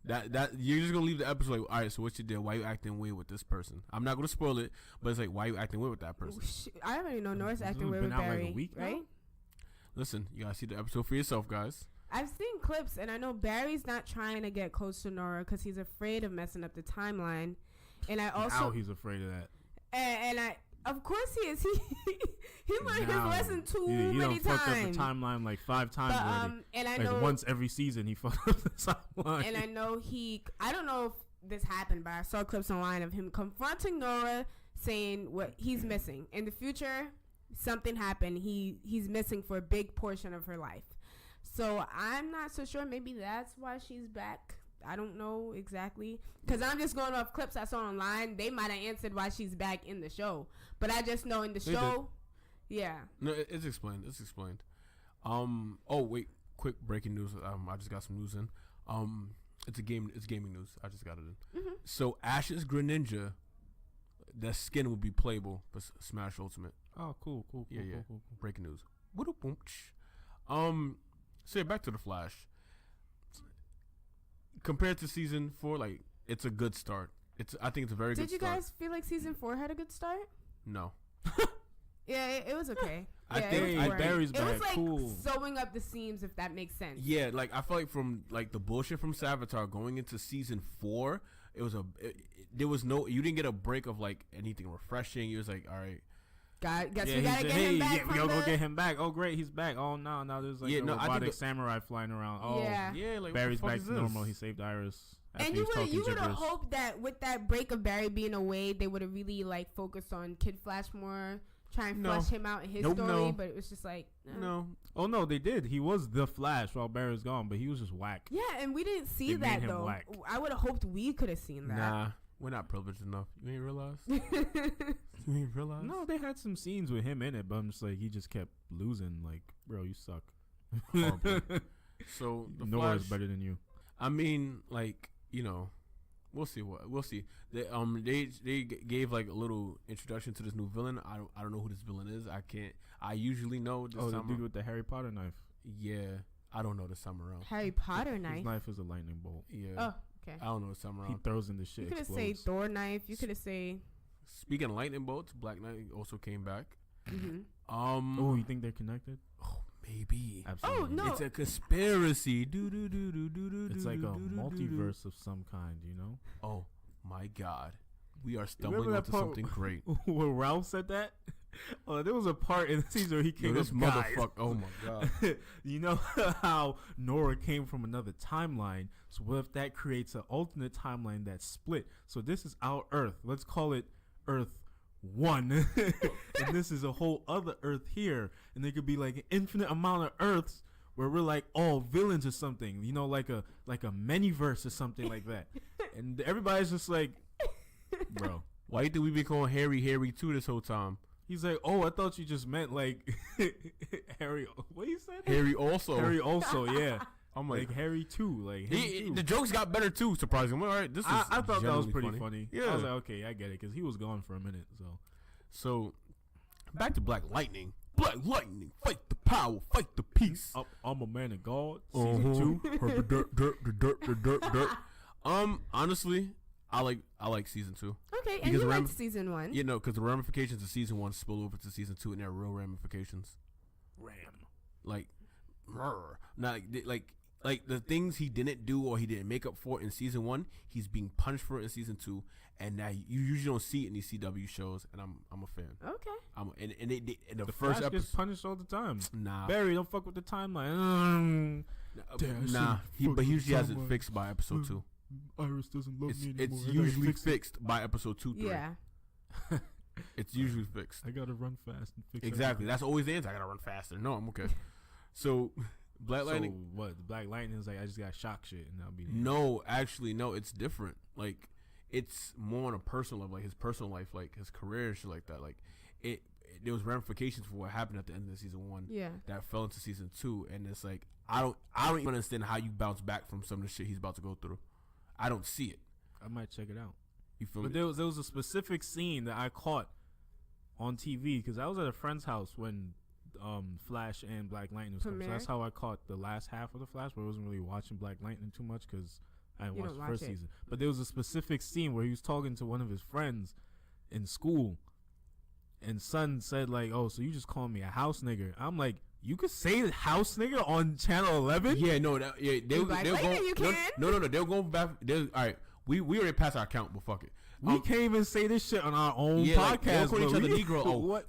Speaker 1: That you're just gonna leave the episode like, all right, so what's your deal? Why you acting weird with this person? I'm not gonna spoil it, but it's like, why you acting weird with that person?
Speaker 3: I already know Nora's
Speaker 2: It's
Speaker 3: acting weird
Speaker 2: been
Speaker 3: with
Speaker 2: out like a
Speaker 3: Barry,
Speaker 2: week now?
Speaker 3: right?
Speaker 1: Listen, you gotta see the episode for yourself, guys.
Speaker 3: I've seen clips, and I know Barry's not trying to get close to Nora because he's afraid of messing up the timeline. And I also,
Speaker 2: Now he's afraid of that.
Speaker 3: and I, of course he is. He learned his
Speaker 2: Now,
Speaker 3: lesson too
Speaker 2: he
Speaker 3: many
Speaker 2: done fucked up
Speaker 3: times.
Speaker 2: the timeline like 5 times
Speaker 3: But
Speaker 2: already.
Speaker 3: and I
Speaker 2: Like
Speaker 3: know
Speaker 2: once every season he fucked up the timeline.
Speaker 3: And I know I don't know if this happened, but I saw clips online of him confronting Nora, saying what he's missing in the future. Something happened. He's missing for a big portion of her life. So I'm not so sure. Maybe that's why she's back. I don't know exactly, because I'm just going off clips I saw online. They might have answered why she's back in the show, but I just know in the
Speaker 1: They
Speaker 3: show, yeah.
Speaker 1: No, it's explained. It's explained. Oh wait, quick breaking news. I just got some news in. It's gaming news. I just got it in.
Speaker 3: Mm-hmm.
Speaker 1: So Ash's Greninja, that skin will be playable for Smash Ultimate.
Speaker 2: Oh, cool.
Speaker 1: Yeah.
Speaker 2: Cool.
Speaker 1: Breaking news. So yeah, back to the Flash. Compared to season 4, like, it's a good start. I think it's a very good
Speaker 3: Did you
Speaker 1: start.
Speaker 3: guys feel like season 4 had a good start?
Speaker 1: No.
Speaker 3: Yeah, it was okay.
Speaker 1: I
Speaker 3: Yeah,
Speaker 1: think
Speaker 3: it was boring.
Speaker 2: Barry's
Speaker 3: It was
Speaker 2: back.
Speaker 3: like
Speaker 2: Cool.
Speaker 3: sewing up the seams, if that makes sense.
Speaker 1: Yeah, like I feel like from like the bullshit from Savitar going into season 4, it was there was no, you didn't get a break of like anything refreshing. You was like, all right,
Speaker 3: Guess
Speaker 2: Yeah,
Speaker 3: we gotta get him back
Speaker 2: we
Speaker 3: from
Speaker 2: gotta go
Speaker 3: the...
Speaker 2: get him back. Oh, great, he's back. Oh, no, there's like
Speaker 1: Yeah,
Speaker 2: a
Speaker 1: no, I think
Speaker 2: robotic
Speaker 1: the-
Speaker 2: samurai flying around. Oh,
Speaker 3: Yeah.
Speaker 1: yeah, like
Speaker 2: Barry's
Speaker 1: what the
Speaker 2: back
Speaker 1: fuck
Speaker 2: to
Speaker 1: is
Speaker 2: normal.
Speaker 1: this?
Speaker 2: He saved Iris. After
Speaker 3: And
Speaker 2: he was talking
Speaker 3: you would have
Speaker 2: gibberish.
Speaker 3: hoped that with that break of Barry being away, they would have really like focused on Kid Flash more, try and
Speaker 1: No.
Speaker 3: flush him out in his
Speaker 1: Nope,
Speaker 3: story.
Speaker 1: no.
Speaker 3: But it was just like,
Speaker 1: No,
Speaker 2: Oh no, they did. He was the Flash while Barry was gone, but he was just whack.
Speaker 3: yeah, and we didn't see
Speaker 2: They made
Speaker 3: that
Speaker 2: him
Speaker 3: though.
Speaker 2: whack.
Speaker 3: I would have hoped we could have seen that.
Speaker 1: nah, we're not privileged enough. You ain't realize? You ain't realize?
Speaker 2: No, they had some scenes with him in it, but I'm just like he just kept losing. Like, bro, you suck.
Speaker 1: Horribly. So the
Speaker 2: Nora's
Speaker 1: Flash,
Speaker 2: better than you.
Speaker 1: I mean, like, you know, we'll see. They gave like a little introduction to this new villain. I don't know who this villain is. I usually know this
Speaker 2: Oh, the
Speaker 1: time.
Speaker 2: dude with the Harry Potter knife.
Speaker 1: Yeah, I don't know this time around.
Speaker 3: Harry Potter
Speaker 2: His
Speaker 3: knife.
Speaker 2: knife is a lightning bolt.
Speaker 1: Yeah,
Speaker 3: Oh, okay.
Speaker 1: I don't know this time
Speaker 2: He
Speaker 1: around.
Speaker 2: throws in the shit.
Speaker 3: You could have
Speaker 2: explodes.
Speaker 3: said Thor knife. You could have said.
Speaker 1: Speaking of lightning bolts, Black Knight also came back.
Speaker 3: Mm-hmm.
Speaker 2: Oh, you think they're connected?
Speaker 1: Maybe.
Speaker 2: Absolutely.
Speaker 3: no.
Speaker 1: It's a conspiracy.
Speaker 2: It's like a multiverse of some kind, you know?
Speaker 1: Oh my God, we are
Speaker 2: Remember
Speaker 1: stumbling
Speaker 2: that
Speaker 1: onto
Speaker 2: part
Speaker 1: something great.
Speaker 2: Where Ralph said that? Oh, there was a part in the season where he came.
Speaker 1: This motherfucker. Oh my god.
Speaker 2: You know how Nora came from another timeline. So what if that creates an alternate timeline that's split? So this is our Earth. Let's call it Earth 1. And this is a whole other Earth here. And there could be like an infinite amount of Earths where we're like all villains or something. You know, like a many-verse or something like that. And everybody's just like, bro,
Speaker 1: why you think we been calling Harry 2 this whole time?
Speaker 2: He's like, oh, I thought you just meant like Harry. What you said?
Speaker 1: Harry also,
Speaker 2: yeah.
Speaker 1: I'm
Speaker 2: like Harry too. Like
Speaker 1: the jokes got better too. Surprisingly, all right. This is
Speaker 2: I thought that was pretty funny.
Speaker 1: Yeah,
Speaker 2: I was like, okay, I get it because he was gone for a minute.
Speaker 1: So back to Black Lightning. Black Lightning, fight the power, fight the peace.
Speaker 2: I'm a man of God. Season 2.
Speaker 1: Honestly, I like season 2.
Speaker 3: Okay, and you liked season 1.
Speaker 1: You know, because the ramifications of season 1 spill over to season 2, and they're real ramifications. Like the things he didn't do or he didn't make up for in season 1, he's being punished for it in season 2, and now you usually don't see it in these CW shows, and I'm a fan.
Speaker 3: Okay.
Speaker 1: And the
Speaker 2: the
Speaker 1: first
Speaker 2: Flash
Speaker 1: episode
Speaker 2: gets punished all the time.
Speaker 1: Nah,
Speaker 2: Barry, don't fuck with the timeline.
Speaker 1: but he usually has it fixed by episode 2.
Speaker 2: Iris doesn't love me anymore.
Speaker 1: It's usually fixed by episode 2, 3.
Speaker 3: Yeah.
Speaker 1: It's usually fixed.
Speaker 2: I gotta run fast and fix
Speaker 1: Exactly. That's always the answer. I gotta run faster. No, I'm okay. So Black Lightning.
Speaker 2: So what? The Black Lightning is like I just got shock shit and I'll be there.
Speaker 1: No, actually, no. It's different. Like it's more on a personal level, like his personal life, like his career and shit like that. Like there was ramifications for what happened at the end of season 1.
Speaker 3: Yeah. That
Speaker 1: fell into season 2, and it's like I don't even understand how you bounce back from some of the shit he's about to go through. I don't see it.
Speaker 2: I might check it out.
Speaker 1: You feel
Speaker 2: but
Speaker 1: me?
Speaker 2: There was a specific scene that I caught on TV because I was at a friend's house when Flash and Black Lightning was coming. So that's how I caught the last half of the Flash, where I wasn't really watching Black Lightning too much because I didn't watch the first season. But there was a specific scene where he was talking to one of his friends in school, and son said like, "Oh, so you just call me a house nigger?" I'm like, you could say house nigga on channel 11?
Speaker 1: Yeah, no, they'll go. No, they'll go back. All right, we already passed our count, but fuck it.
Speaker 2: We can't even say this shit on our own podcast.
Speaker 1: Like, each other Negro.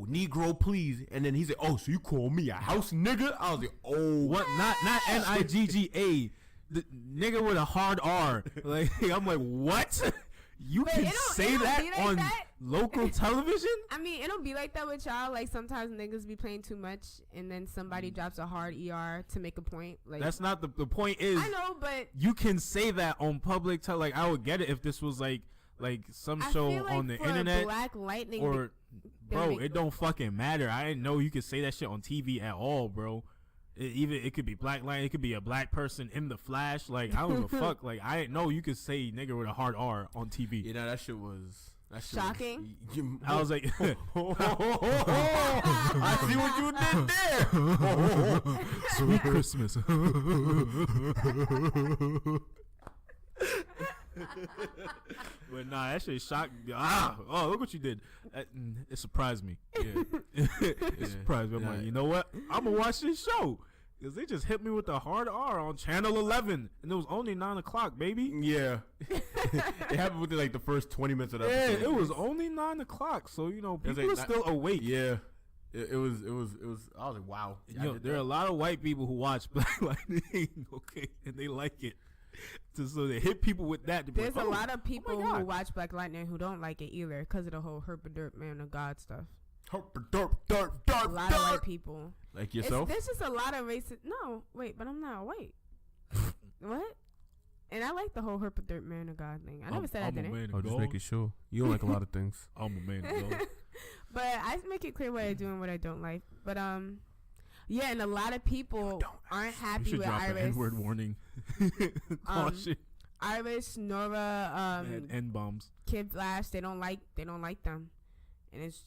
Speaker 1: Negro, please. And then he said, "Oh, so you call me a house nigga?" I was like, "Oh,
Speaker 2: what? Not Nigga, the nigga with a hard R." Like I'm like, what? You can say that on local television?
Speaker 3: I mean, it don't be like that with y'all. Like, sometimes niggas be playing too much, and then somebody drops a hard ER to make a point. Like,
Speaker 2: that's not the point is.
Speaker 3: I know, but
Speaker 2: you can say that on public like, I would get it if this was like some show on the internet.
Speaker 3: Black Lightning
Speaker 2: or, bro, it don't fucking matter. I didn't know you could say that shit on TV at all, bro. It could be Black Lightning, it could be a black person in the Flash. Like, I don't give a fuck. Like, I didn't know you could say nigga with a hard R on TV.
Speaker 1: You know, that shit was
Speaker 3: shocking.
Speaker 2: I was like,
Speaker 1: I see what you did there.
Speaker 2: Sweet Christmas. But nah, that shit shocked me. Oh, look what you did. It surprised me. Yeah. It surprised me. I'm like, you know what? I'm gonna watch this show. Because they just hit me with the hard R on channel 11. And it was only 9 o'clock, baby.
Speaker 1: Yeah. It happened within like the first 20 minutes of that episode.
Speaker 2: Yeah, it was only 9 o'clock. So, you know, people are still awake.
Speaker 1: Yeah. It was, I was like, wow.
Speaker 2: You know, there are a lot of white people who watch Black Lightning, okay? And they like it. So they hit people with that.
Speaker 3: There's a lot of people who watch Black Lightning who don't like it either because of the whole herp-a-derp man of God stuff.
Speaker 1: A
Speaker 3: lot of white people.
Speaker 1: Like yourself?
Speaker 3: There's just a lot of racist. No, wait, but I'm not white. What? And I like the whole herp-a-derp man of God thing. I never said I didn't.
Speaker 1: I'm just making sure. You don't like a lot of things.
Speaker 2: I'm a man of God.
Speaker 3: But I make it clear what I do and what I don't like. But yeah, and a lot of people aren't happy with Iris.
Speaker 2: N-word warning. Caution.
Speaker 3: Iris, Nora,
Speaker 2: N-bombs.
Speaker 3: Kid Flash, they don't like them, and it's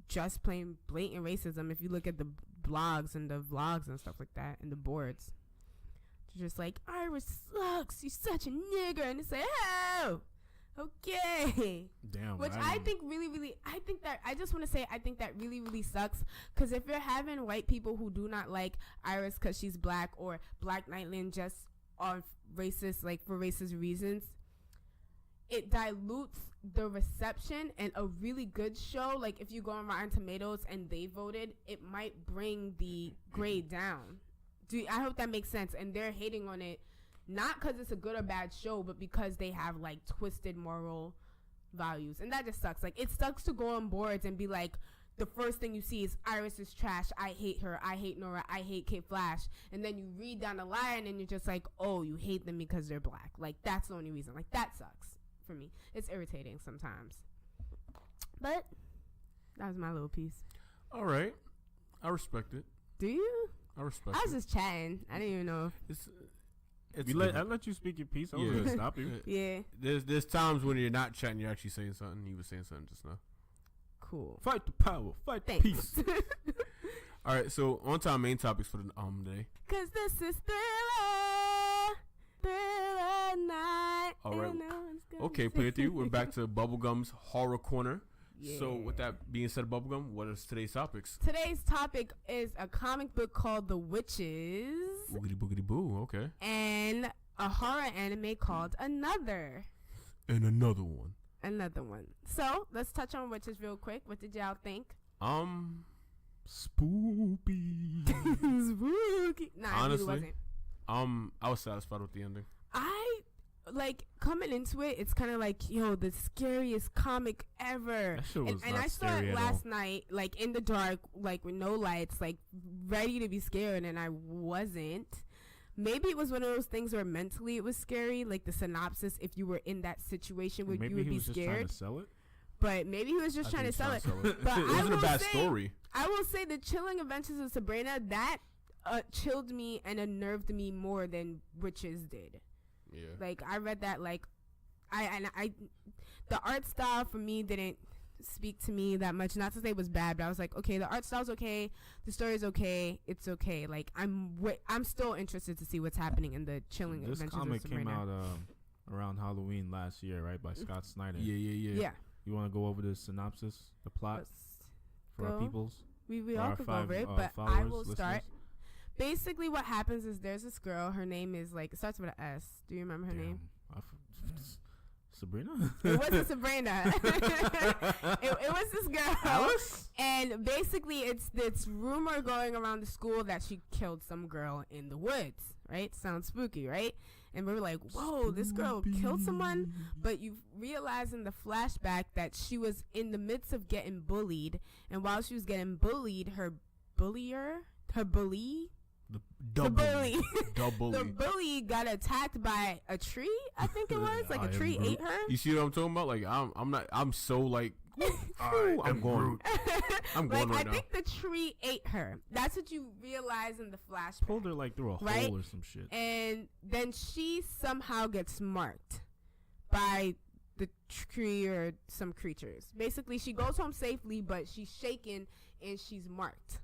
Speaker 3: just plain blatant racism. If you look at the blogs and the vlogs and stuff like that, and the boards, they're just like, Iris sucks. She's such a nigger, and it's like, oh, okay.
Speaker 2: Damn.
Speaker 3: Which I think really, I think that really, really sucks. Because if you're having white people who do not like Iris because she's black, or Black Lightning just on racist, like for racist reasons, it dilutes the reception, and a really good show, like if you go on Rotten Tomatoes and they voted, it might bring the grade down. I hope that makes sense. And they're hating on it not because it's a good or bad show, but because they have like twisted moral values, and that just sucks. Like, it sucks to go on boards and be like, the first thing you see is Iris is trash, I hate her, I hate Nora, I hate Kid Flash, and then you read down the line and you're just like, oh, you hate them because they're black. Like, that's the only reason. Like, that sucks for me. It's irritating sometimes. But that was my little piece.
Speaker 1: All right, I respect it.
Speaker 3: Do you?
Speaker 1: I respect it.
Speaker 3: I was just chatting. I didn't even know.
Speaker 2: I let you speak your piece. I was gonna stop you.
Speaker 3: Yeah.
Speaker 1: There's times when you're not chatting, you're actually saying something. You were saying something just now.
Speaker 3: Cool.
Speaker 2: Fight the power. Fight the peace.
Speaker 1: All right, so on to our main topics for the day.
Speaker 3: Cause this is Thriller night.
Speaker 1: All right. Okay, play it through. We're back to Bubblegum's Horror Corner. Yeah. So with that being said, Bubblegum, what is today's topics?
Speaker 3: Today's topic is a comic book called The Wytches.
Speaker 1: Boogity boogity boo, okay.
Speaker 3: And a horror anime called Another.
Speaker 1: And another one.
Speaker 3: So let's touch on Wytches real quick. What did y'all think?
Speaker 1: Spoopy.
Speaker 3: Spooky. Nah,
Speaker 1: honestly,
Speaker 3: it really wasn't.
Speaker 1: I was satisfied with the ending.
Speaker 3: Like coming into it, it's kind of like, yo, the scariest comic ever.
Speaker 2: That shit was
Speaker 3: and I saw it last night, like in the dark, like with no lights, like ready to be scared, and I wasn't. Maybe it was one of those things where mentally it was scary, like the synopsis. If you were in that situation, where you would be scared.
Speaker 2: Maybe he was just trying to sell it.
Speaker 3: But maybe he was just trying to sell it. But
Speaker 1: it wasn't a bad story.
Speaker 3: I will say the Chilling Adventures of Sabrina, that chilled me and unnerved me more than Wytches did. Yeah. Like, I read that, like, the art style for me didn't speak to me that much. Not to say it was bad, but I was like, okay, the art style's okay, the story's okay, it's okay. Like, I'm still interested to see what's happening in the Chilling Adventures of Sabrina.
Speaker 2: This comic came out around Halloween last year, right, by Scott Snyder.
Speaker 1: Yeah.
Speaker 2: You want to go over the synopsis, the plot for our peoples?
Speaker 3: We all could go over it, but I will start. Basically, what happens is there's this girl. Her name is, like, it starts with an S. Do you remember her name?
Speaker 2: Sabrina?
Speaker 3: It wasn't Sabrina. it was this girl.
Speaker 2: Alice?
Speaker 3: And basically, it's this rumor going around the school that she killed some girl in the woods, right? Sounds spooky, right? And we were like, whoa, this girl killed someone? But you realize in the flashback that she was in the midst of getting bullied. And while she was getting bullied, the bully got attacked by a tree. I think it was like a tree ate her.
Speaker 1: You see what I'm talking about? Like, I'm so like, I'm going
Speaker 3: like,
Speaker 1: right
Speaker 3: I think the tree ate her. That's what you realize in the flashback.
Speaker 2: Pulled her like through a hole or some shit.
Speaker 3: And then she somehow gets marked by the tree or some creatures. Basically, she goes home safely, but she's shaken and she's marked.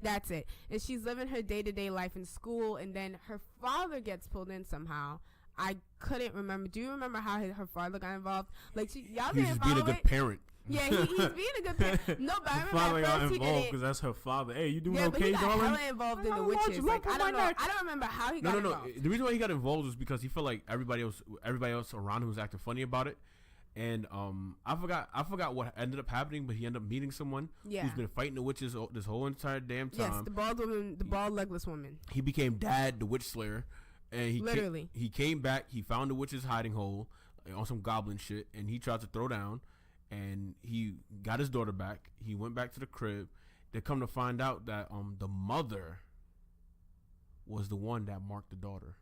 Speaker 3: That's it. And she's living her day-to-day life in school, and then her father gets pulled in somehow. I couldn't remember. Do you remember how her father got involved? Like, y'all didn't
Speaker 1: He's being a good parent.
Speaker 3: Yeah, he's being a good parent. No, but I remember
Speaker 2: father
Speaker 3: at
Speaker 2: got
Speaker 3: first
Speaker 2: involved because that's her father. Hey, you doing
Speaker 3: okay,
Speaker 2: but he got
Speaker 3: darling? Hella involved in the Wytches. Like, I don't know. I don't remember how he got involved.
Speaker 1: The reason why he got involved was because he felt like everybody else around him was acting funny about it. And I forgot what ended up happening, but he ended up meeting someone who's been fighting the witches this whole entire damn time.
Speaker 3: Yes, the bald legless woman.
Speaker 1: He became Dad, the Witch Slayer, and he came back. He found the witch's hiding hole on some goblin shit, and he tried to throw down. And he got his daughter back. He went back to the crib. They come to find out that the mother was the one that marked the daughter.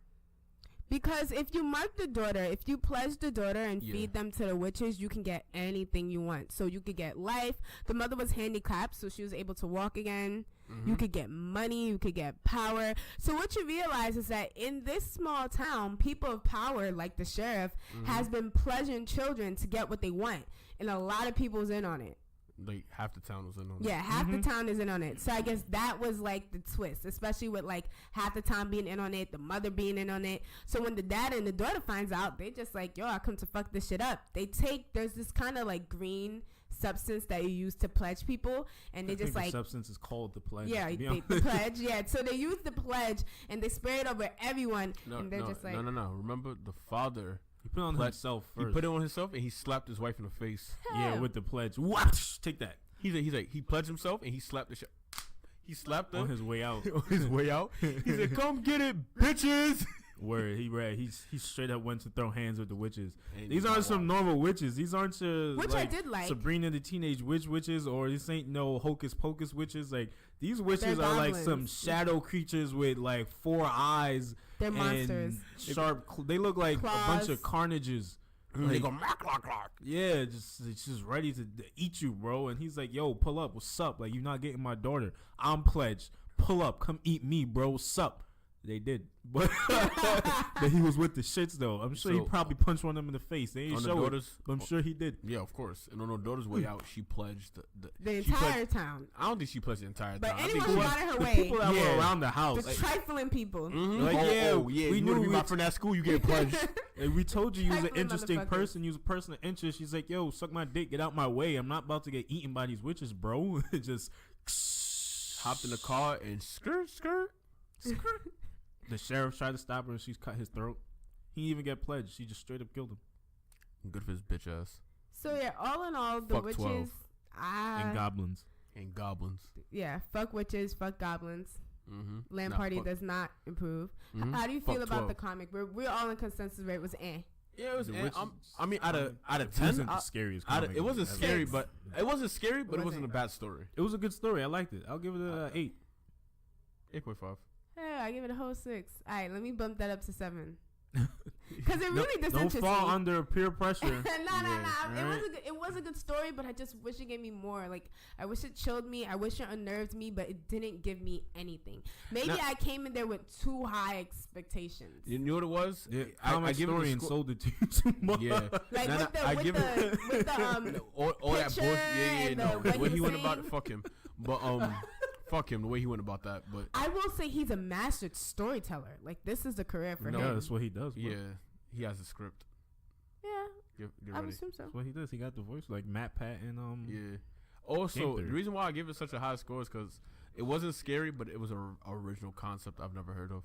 Speaker 3: Because if you mark the daughter, if you pledge the daughter and feed them to the witches, you can get anything you want. So you could get life. The mother was handicapped, so she was able to walk again. Mm-hmm. You could get money. You could get power. So what you realize is that in this small town, people of power, like the sheriff, has been pledging children to get what they want. And a lot of people's in on it.
Speaker 1: Like, half the town was in on it.
Speaker 3: Yeah, half the town is in on it. So I guess that was like the twist, especially with like half the town being in on it, the mother being in on it. So when the dad and the daughter finds out, they just like, yo, I come to fuck this shit up. There's this kind of like green substance that you use to pledge people, and they just like,
Speaker 2: the substance is called the pledge.
Speaker 3: Yeah, the pledge. Yeah, so they use the pledge and they spray it over everyone.
Speaker 1: No,
Speaker 3: and they're just like,
Speaker 1: no. Remember, the father
Speaker 2: He put it on himself first.
Speaker 1: He put it on himself and he slapped his wife in the face.
Speaker 2: Yeah, with the pledge. Watch, take that.
Speaker 1: He's like he pledged himself and he slapped the shit. He slapped her
Speaker 2: on his way out.
Speaker 1: on his way out. He said, "Come get it, bitches."
Speaker 2: Word, he straight up went to throw hands with the witches. These aren't some normal witches. These aren't your
Speaker 3: which I did like
Speaker 2: Sabrina the Teenage Witches, or this ain't no Hocus Pocus witches. Like these witches are like some shadow creatures with like 4 eyes.
Speaker 3: They're monsters.
Speaker 2: Sharp. They look like
Speaker 3: claws.
Speaker 2: A bunch of carnages.
Speaker 1: Like, they go mack.
Speaker 2: Yeah, just ready to eat you, bro. And he's like, "Yo, pull up. What's up? Like, you're not getting my daughter. I'm pledged. Pull up. Come eat me, bro. What's up?" They did, but he was with the shits though. I'm sure he probably punched one of them in the face. They ain't show it, but I'm sure he did.
Speaker 1: Yeah, of course. And on her daughter's way out, she pledged
Speaker 3: the entire town.
Speaker 1: I don't think she pledged the entire
Speaker 3: but
Speaker 1: town.
Speaker 3: But anyone who got in her way,
Speaker 2: people that were around the house,
Speaker 3: the trifling people.
Speaker 1: Mm-hmm. Like, we knew you my friend at school. You get pledged.
Speaker 2: And we told you was an interesting person. You was a person of interest. She's like, "Yo, suck my dick. Get out my way. I'm not about to get eaten by these witches, bro." Just
Speaker 1: hopped in the car and skirt.
Speaker 2: The sheriff tried to stop her and she's cut his throat. He didn't even get pledged. She just straight up killed him.
Speaker 1: Good for his bitch ass.
Speaker 3: So yeah, all in all, the witches
Speaker 1: 12.
Speaker 2: And goblins.
Speaker 1: And goblins.
Speaker 3: Yeah, fuck witches, fuck goblins.
Speaker 1: Mm-hmm.
Speaker 3: L.A.N Party does not improve.
Speaker 1: Mm-hmm.
Speaker 3: How do you feel
Speaker 1: fuck
Speaker 3: about
Speaker 1: 12.
Speaker 3: the comic? We're all in consensus rate. It was
Speaker 1: Yeah, it was. I mean, out of 10,
Speaker 2: it wasn't the scariest.
Speaker 1: It wasn't
Speaker 2: ever.
Speaker 1: scary, but it wasn't a bad story.
Speaker 2: It was a good story. I liked it. I'll give it a 8.
Speaker 1: 8.5.
Speaker 3: Hey, I give it a whole 6. All right, let me bump that up to 7. Because it really disinterests me.
Speaker 2: Don't fall under peer pressure.
Speaker 3: Nah. It was a good story, but I just wish it gave me more. Like, I wish it chilled me. I wish it unnerved me, but it didn't give me anything. Maybe I came in there with too high expectations.
Speaker 1: You know what it was?
Speaker 2: Yeah, I give it and sold it to you too much.
Speaker 1: Yeah.
Speaker 3: Like with the
Speaker 1: all that bullshit. Yeah. When he went
Speaker 3: saying.
Speaker 1: about it, fuck him. But fuck him the way he went about that. But
Speaker 3: I will say he's a mastered storyteller. Like, this is the career for him.
Speaker 2: Yeah, that's what he does. Bro.
Speaker 1: Yeah, he has a script.
Speaker 3: Yeah,
Speaker 1: get
Speaker 3: I
Speaker 1: ready.
Speaker 3: would assume so.
Speaker 2: That's what he does. He got the voice like Matt Pat and
Speaker 1: Yeah. Also, the reason why I give it such a high score is because it wasn't scary, but it was an original concept I've never heard of.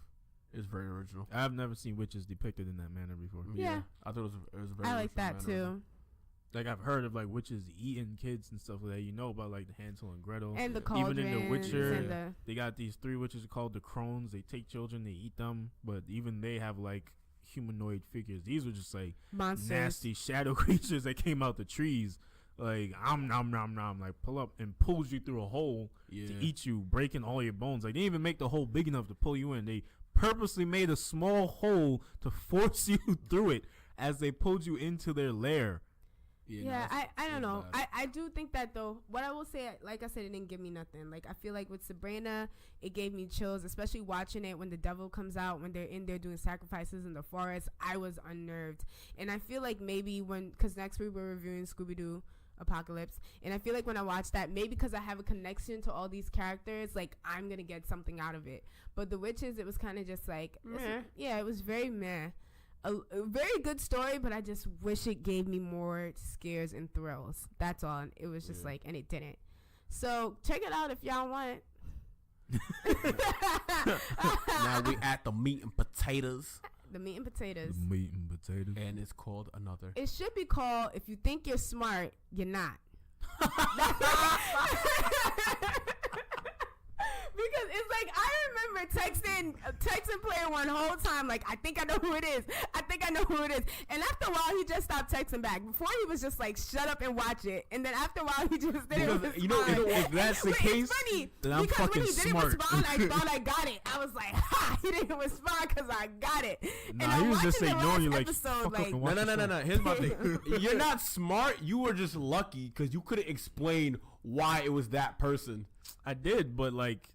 Speaker 1: It's very original.
Speaker 2: I've never seen witches depicted in that manner before.
Speaker 3: Yeah.
Speaker 1: I thought it was very.
Speaker 3: I like that too.
Speaker 2: Like, I've heard of like witches eating kids and stuff like that. You know about like the Hansel and Gretel
Speaker 3: and the cauldrons.
Speaker 2: Even in The Witcher, they got these 3 witches called the crones. They take children, they eat them, but even they have like humanoid figures. These were just like monsters, nasty shadow creatures that came out the trees. Like nom, like pull up and pulls you through a hole to eat you, breaking all your bones. Like, they didn't even make the hole big enough to pull you in. They purposely made a small hole to force you through it as they pulled you into their lair.
Speaker 3: I don't know. I do think that, though, what I will say, like I said, it didn't give me nothing. Like, I feel like with Sabrina, it gave me chills, especially watching it when the devil comes out, when they're in there doing sacrifices in the forest. I was unnerved. And I feel like maybe because next week we're reviewing Scooby-Doo Apocalypse, and I feel like when I watch that, maybe because I have a connection to all these characters, like, I'm gonna get something out of it. But the Witches, it was kind of just like meh. It was very meh. A very good story, but I just wish it gave me more scares and thrills. That's all. And it was just like, and it didn't. So check it out if y'all want.
Speaker 1: Now we at the meat and potatoes.
Speaker 3: The meat and potatoes.
Speaker 2: The meat and potatoes.
Speaker 1: And it's called Another.
Speaker 3: It should be called If You Think You're Smart, You're Not. Because it's like, I remember texting Player One whole time, like, I think I know who it is. And after a while, he just stopped texting back. Before, he was just like, shut up and watch it. And then after a while, he just didn't respond.
Speaker 1: You know, if that's the case,
Speaker 3: it's funny,
Speaker 2: then I'm
Speaker 3: because
Speaker 2: fucking
Speaker 3: when he
Speaker 2: smart.
Speaker 3: didn't respond, I thought I got it. I was like, ha, he didn't respond because I got it.
Speaker 2: Nah,
Speaker 3: and
Speaker 2: he was just ignoring you, like,
Speaker 3: episode,
Speaker 2: fuck up and watch
Speaker 1: no. Here's my thing. You're not smart. You were just lucky because you couldn't explain why it was that person.
Speaker 2: I did, but like,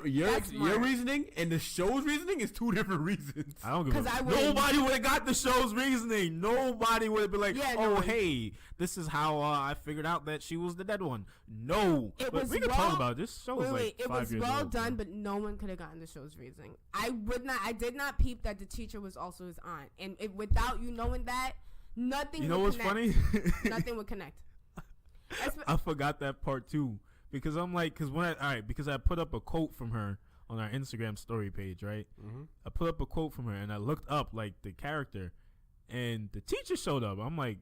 Speaker 1: your reasoning and the show's reasoning is 2 different reasons.
Speaker 2: I don't give a fuck. Nobody would have got the show's reasoning. Nobody would have been like, hey, this is how I figured out that she was the dead one. No, we can talk about it. This show. It was
Speaker 3: well done, but no one could have gotten the show's reasoning. I did not peep that the teacher was also his aunt, and without you knowing that, nothing.
Speaker 2: You know what's funny?
Speaker 3: Nothing would connect.
Speaker 2: I forgot that part too. Because I'm like, because I put up a quote from her on our Instagram story page, right? Mm-hmm. I put up a quote from her and I looked up like the character, and the teacher showed up. I'm like,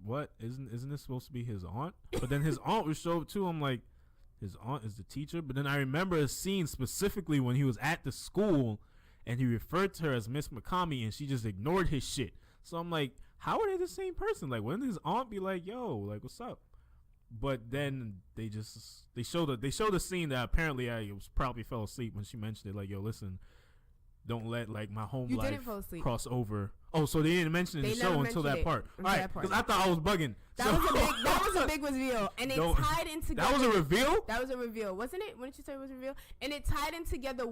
Speaker 2: what? Isn't this supposed to be his aunt? But then his aunt would show up too. I'm like, his aunt is the teacher. But then I remember a scene specifically when he was at the school and he referred to her as Miss Mikami and she just ignored his shit. So I'm like, how are they the same person? Like, wouldn't his aunt be like, yo, like, what's up? But then they showed a scene that apparently I probably fell asleep when she mentioned it. Like, yo, listen, don't let like my home life cross over. Oh, so they didn't mention it in the show until that part. All right, because I thought I was bugging.
Speaker 3: That was a big reveal, and it tied in together.
Speaker 2: That was a reveal.
Speaker 3: That was a reveal, wasn't it? Wouldn't you say it was a reveal? And it tied in together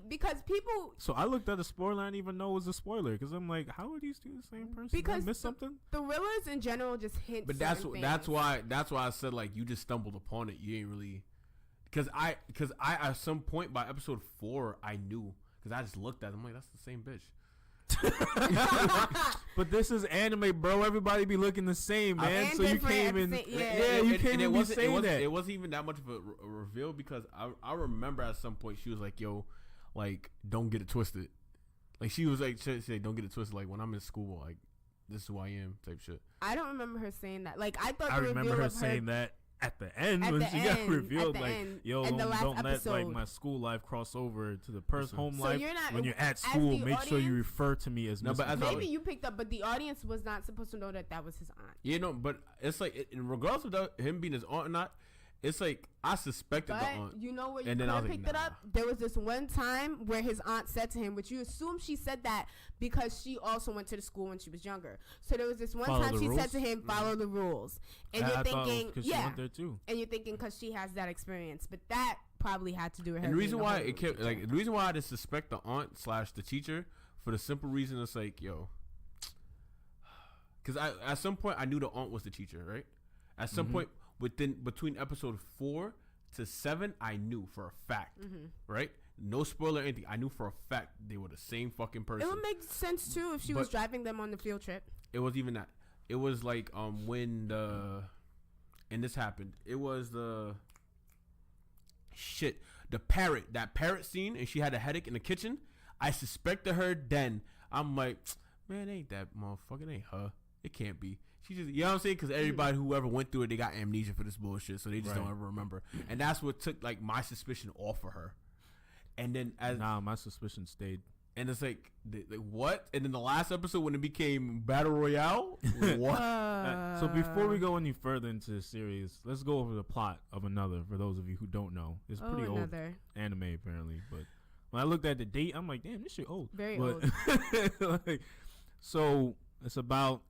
Speaker 3: because people.
Speaker 2: So I looked at a spoiler. I didn't even know it was a spoiler because I'm like, how are these two the same person?
Speaker 3: Because
Speaker 2: I missed something.
Speaker 3: The thrillers in general just hint.
Speaker 1: But that's why I said like you just stumbled upon it. You ain't really because I at some point by episode 4 I knew because I just looked at them like that's the same bitch.
Speaker 2: But this is anime, bro. Everybody be looking the same, man. So you can't even, you can't even be saying that.
Speaker 1: It wasn't even that much of a reveal because I remember at some point she was like, "Yo, like don't get it twisted." Like she was like, she said, "Don't get it twisted." Like when I'm in school, like this is who I am, type shit.
Speaker 3: I don't remember her saying that. Like I thought.
Speaker 2: I remember her saying that at the end when she got revealed, like, yo, don't let like my school life cross over to the home life. When you're at school, make sure you refer to me as.
Speaker 1: No, but
Speaker 3: maybe you picked up, but the audience was not supposed to know that was his aunt.
Speaker 1: Yeah, no, but it's like in regards to him being his aunt or not, it's like I suspected the aunt.
Speaker 3: You know where you could have picked it up? There was this one time where his aunt said to him, which you assume she said that because she also went to the school when she was younger. So there was this one time she said to him, follow the rules. And you're thinking,
Speaker 2: she went there too.
Speaker 3: And you're thinking because she has that experience. But that probably had to do with her.
Speaker 1: And the reason why it kept, like, the reason why I just suspect the aunt / the teacher for the simple reason it's like, yo, because at some point I knew the aunt was the teacher, right? At some point between episode 4 to 7, I knew for a fact, right? No spoiler or anything. I knew for a fact they were the same fucking person.
Speaker 3: It would make sense too if she was driving them on the field trip.
Speaker 1: It was even that. It was like when and this happened. It was the parrot scene, and she had a headache in the kitchen. I suspected her then. I'm like, man, ain't that motherfucker? It ain't her. It can't be. She just, you know what I'm saying? Because everybody whoever went through it, they got amnesia for this bullshit, so they just don't ever remember. And that's what took like my suspicion off of her. And then
Speaker 2: my suspicion stayed.
Speaker 1: And it's like what? And then the last episode when it became Battle Royale, what?
Speaker 2: So before we go any further into the series, let's go over the plot of Another. For those of you who don't know, it's pretty old anime apparently. But when I looked at the date, I'm like, damn, this shit old.
Speaker 3: Very old.
Speaker 2: Like, so it's about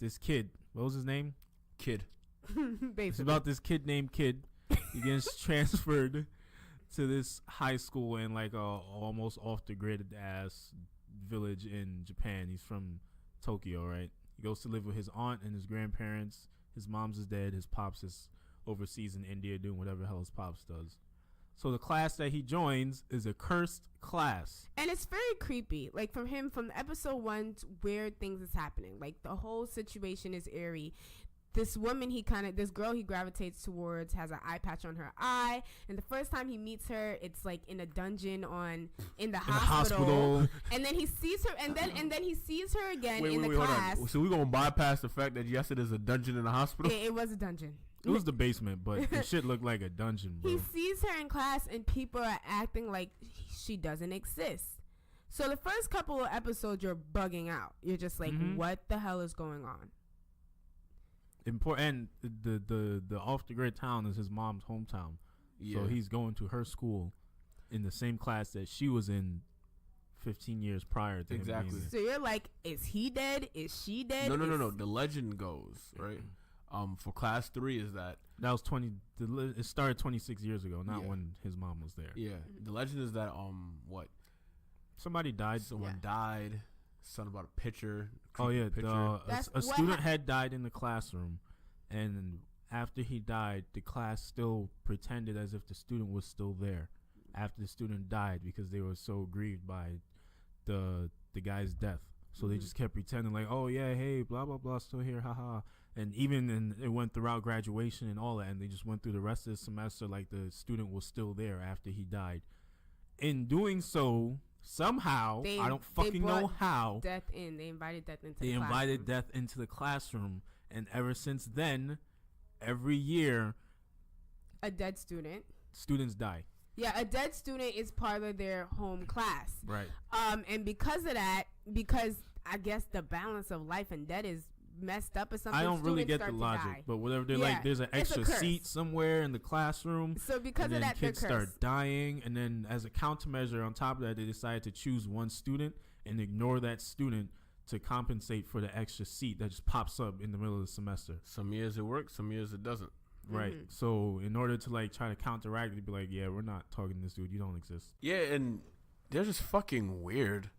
Speaker 2: this kid. What was his name?
Speaker 1: Kid.
Speaker 2: It's about this kid named Kid. He gets transferred to this high school in like a almost off the grid ass village in Japan. He's from Tokyo, right? He goes to live with his aunt and his grandparents. His mom's is dead. His pops is overseas in India doing whatever the hell his pops does. So the class that he joins is a cursed class.
Speaker 3: And it's very creepy. Like from episode 1, weird things is happening. Like the whole situation is eerie. This woman this girl he gravitates towards has an eye patch on her eye. And the first time he meets her, it's like in a dungeon in the hospital. And then he sees her and then he sees her again in the class.
Speaker 1: So we're going to bypass the fact that yes, it is a dungeon in a hospital?
Speaker 3: It was a dungeon.
Speaker 2: It was the basement, but the shit looked like a dungeon, bro.
Speaker 3: He sees her in class and people are acting like she doesn't exist. So the first couple of episodes, you're bugging out. You're just like, what the hell is going on?
Speaker 2: And the off the grid town is his mom's hometown. Yeah. So he's going to her school in the same class that she was in 15 years prior to him being there.
Speaker 3: So you're like, is he dead? Is she dead?
Speaker 1: No. The legend goes, right? For class 3 is that
Speaker 2: was it started 26 years ago, not when his mom was there.
Speaker 1: Yeah. The legend is that
Speaker 2: somebody died.
Speaker 1: Someone died. Something about a picture.
Speaker 2: Oh yeah, a student had died in the classroom, and after he died, the class still pretended as if the student was still there after the student died because they were so grieved by the guy's death. So they just kept pretending like, oh yeah, hey, blah blah blah, still here, haha. And it went throughout graduation and all that, and they just went through the rest of the semester like the student was still there after he died. In doing so, somehow, I don't fucking know how.
Speaker 3: Death in. They invited death into.
Speaker 2: They invited death into the classroom, and ever since then, every year,
Speaker 3: a dead students
Speaker 2: die.
Speaker 3: Yeah, a dead student is part of their home class.
Speaker 2: Right.
Speaker 3: And because of that, because I guess the balance of life and death is messed up or something.
Speaker 2: I don't really get the logic, but whatever. They're like, there's an extra seat somewhere in the classroom.
Speaker 3: So because of that,
Speaker 2: kids start dying, and then as a countermeasure on top of that, they decided to choose one student and ignore that student to compensate for the extra seat that just pops up in the middle of the semester.
Speaker 1: Some years it works, some years it doesn't.
Speaker 2: Right. Mm-hmm. So in order to like try to counteract it, be like, yeah, we're not talking to this dude. You don't exist.
Speaker 1: Yeah, and they're just fucking weird.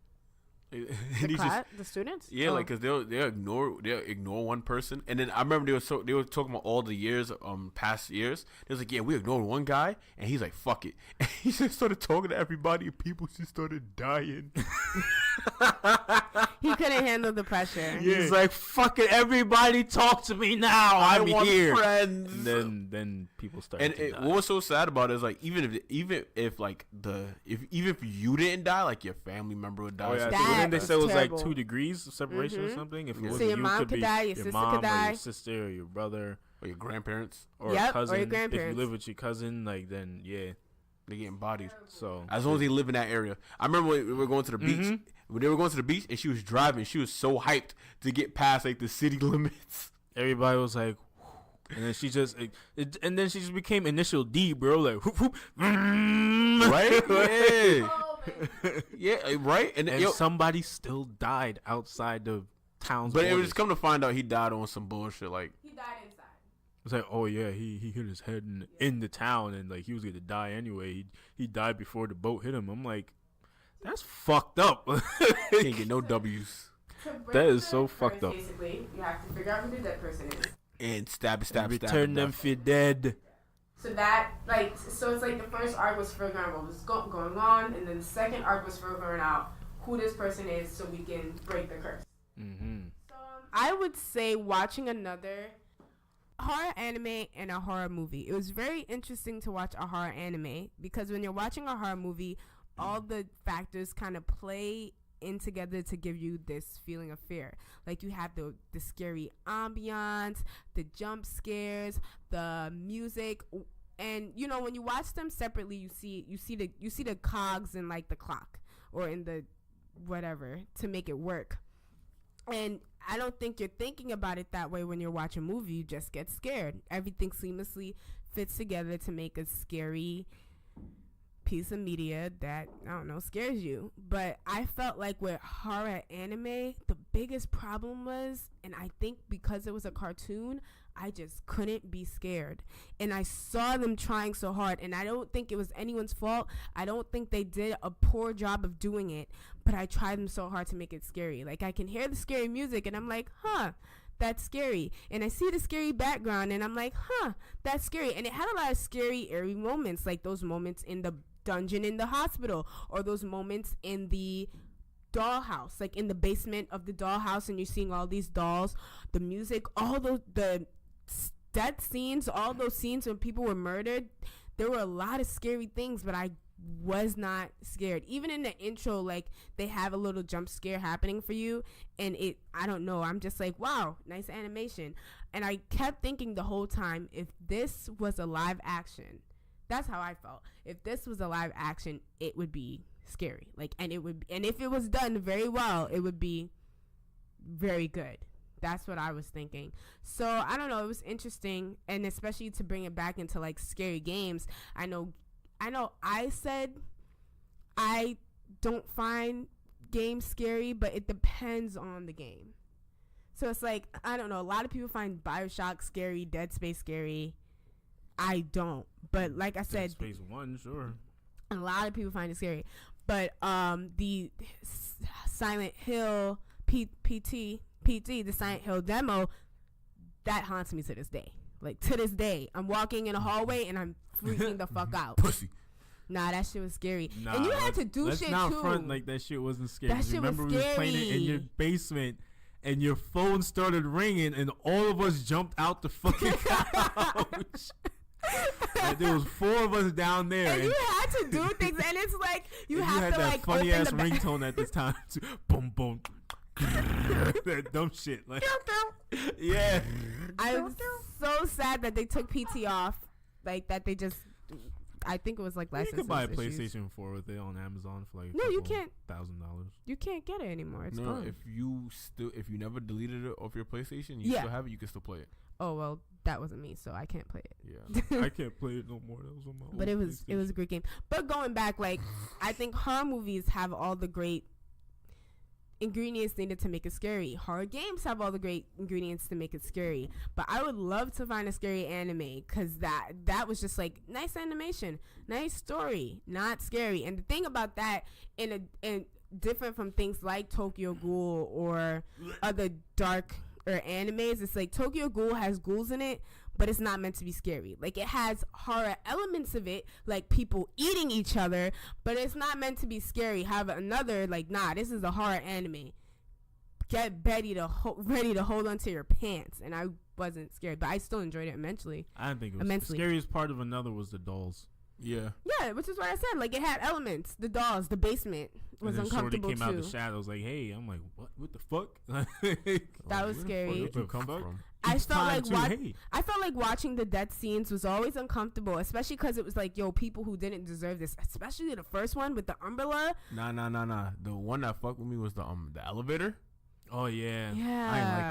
Speaker 3: The students?
Speaker 1: Yeah, like because they'll ignore one person, and then I remember they were talking about all the years, past years. They was like, yeah, we ignored one guy, and he's like, fuck it, and he just started talking to everybody, and people just started dying.
Speaker 3: He couldn't handle the pressure.
Speaker 2: Yeah. He's like, fuck it, everybody talk to me now. I'm
Speaker 1: want
Speaker 2: here.
Speaker 1: Friends.
Speaker 2: And then people started.
Speaker 1: And what was so sad about it is like even if you didn't die, like your family member would die.
Speaker 2: Oh, yeah. So then they said it was like 2 degrees of separation or something. If it was
Speaker 3: so your mom could die, your sister could die,
Speaker 2: or your sister, or your brother,
Speaker 1: or your grandparents,
Speaker 2: or a cousin. Or your grandparents. If you live with your cousin, like then
Speaker 1: they're getting bodied.
Speaker 2: So
Speaker 1: as long as they live in that area. I remember when we were going to the beach. When they were going to the beach and she was driving, she was so hyped to get past like the city limits.
Speaker 2: Everybody was like, and then she just became Initial D, bro. Like,
Speaker 1: right? Yeah. Yeah, right. And
Speaker 2: somebody still died outside the town's
Speaker 1: But
Speaker 2: borders.
Speaker 1: it was just come to find out he died on some bullshit. Like
Speaker 3: he died inside.
Speaker 2: It's like, oh yeah, he hit his head in the town, and like he was gonna die anyway. He died before the boat hit him. I'm like, that's fucked up.
Speaker 1: Can't get no W's.
Speaker 2: That is so fucked up.
Speaker 3: Basically, you have to figure out who the dead person is.
Speaker 1: And stab.
Speaker 2: Return them if you're dead.
Speaker 3: So that, so it's like the first arc was figuring out what was going on, and then the second arc was figuring out who this person is so we can break the curse.
Speaker 2: Mm-hmm.
Speaker 3: So I would say watching another horror anime and a horror movie. It was very interesting to watch a horror anime because when you're watching a horror movie, all the factors kind of play in together to give you this feeling of fear. Like you have the scary ambiance, the jump scares, the music, and you know when you watch them separately, you see the cogs in like the clock or in the whatever to make it work. And I don't think you're thinking about it that way when you're watching a movie. You just get scared. Everything seamlessly fits together to make a scary piece of media that, I don't know, scares you. But I felt like with horror anime, the biggest problem was, and I think because it was a cartoon, I just couldn't be scared. And I saw them trying so hard, and I don't think it was anyone's fault. I don't think they did a poor job of doing it, but I tried them so hard to make it scary. Like, I can hear the scary music, and I'm like, that's scary. And I see the scary background, and I'm like, that's scary. And it had a lot of scary, eerie moments, like those moments in the dungeon in the hospital, or those moments in the dollhouse, like in the basement of the dollhouse, and you're seeing all these dolls, the music, all the death scenes, all those scenes when people were murdered. There were a lot of scary things, but I was not scared. Even in the intro, like they have a little jump scare happening for you, and I don't know, I'm just like, wow, nice animation. And I kept thinking the whole time, if this was a live action, that's how I felt. If this was a live action, it would be scary. And if it was done very well, it would be very good. That's what I was thinking. So I don't know, it was interesting, and especially to bring it back into like scary games. I know I said I don't find games scary, but it depends on the game. So it's like, I don't know, a lot of people find BioShock scary, Dead Space scary. I don't. But like I said,
Speaker 2: Dead Space 1, sure.
Speaker 3: A lot of people find it scary. But the Silent Hill PT, the Silent Hill demo, that haunts me to this day. Like, to this day, I'm walking in a hallway and I'm freaking the fuck out.
Speaker 1: Pussy.
Speaker 3: Nah, that shit was scary. And you had to do shit too.
Speaker 2: Let's not front like that shit wasn't scary.
Speaker 3: That shit
Speaker 2: Remember
Speaker 3: was
Speaker 2: we
Speaker 3: scary.
Speaker 2: was playing it in your basement and your phone started ringing and all of us jumped out the fucking couch. Like, there was 4 of us down there,
Speaker 3: and you had to do things, and it's like you have
Speaker 2: had
Speaker 3: to
Speaker 2: that
Speaker 3: like
Speaker 2: funny
Speaker 3: open
Speaker 2: ass
Speaker 3: the
Speaker 2: ringtone at this time. Too. Boom, boom. That dumb shit. Like, yeah.
Speaker 3: I'm so sad that they took PT off. Like that they just. I think it was like license.
Speaker 2: You could buy a
Speaker 3: issues.
Speaker 2: PlayStation 4 with it on Amazon for like
Speaker 3: No, you can't.
Speaker 2: $1,000.
Speaker 3: You can't get it anymore. It's
Speaker 1: No,
Speaker 3: gone.
Speaker 1: if you never deleted it off your PlayStation, you still have it. You can still play it.
Speaker 3: Oh well, that wasn't me, so I can't play it.
Speaker 1: Yeah,
Speaker 2: I can't play it no more. That was on my.
Speaker 3: But it was a great game. But going back, like I think horror movies have all the great ingredients needed to make it scary. Horror games have all the great ingredients to make it scary. But I would love to find a scary anime because that was just like nice animation, nice story, not scary. And the thing about that, in different from things like Tokyo Ghoul or other dark or animes, it's like Tokyo Ghoul has ghouls in it, but it's not meant to be scary. Like it has horror elements of it, like people eating each other, but it's not meant to be scary. Have another like, nah, this is a horror anime. Get ready to hold on to your pants, and I wasn't scared, but I still enjoyed it immensely.
Speaker 2: I didn't think it was the scariest part of another was the dolls.
Speaker 1: Yeah,
Speaker 3: which is what I said. Like it had elements. The dolls, the basement was uncomfortable too.
Speaker 2: Shorty came out the shadows like, "Hey," I'm like, "What the fuck?"
Speaker 3: That was scary.
Speaker 1: Where did you come from?
Speaker 3: I felt like watching the death scenes was always uncomfortable, especially because it was like, yo, people who didn't deserve this, especially the first one with the umbrella.
Speaker 1: Nah. The one that fucked with me was the elevator.
Speaker 2: Oh yeah.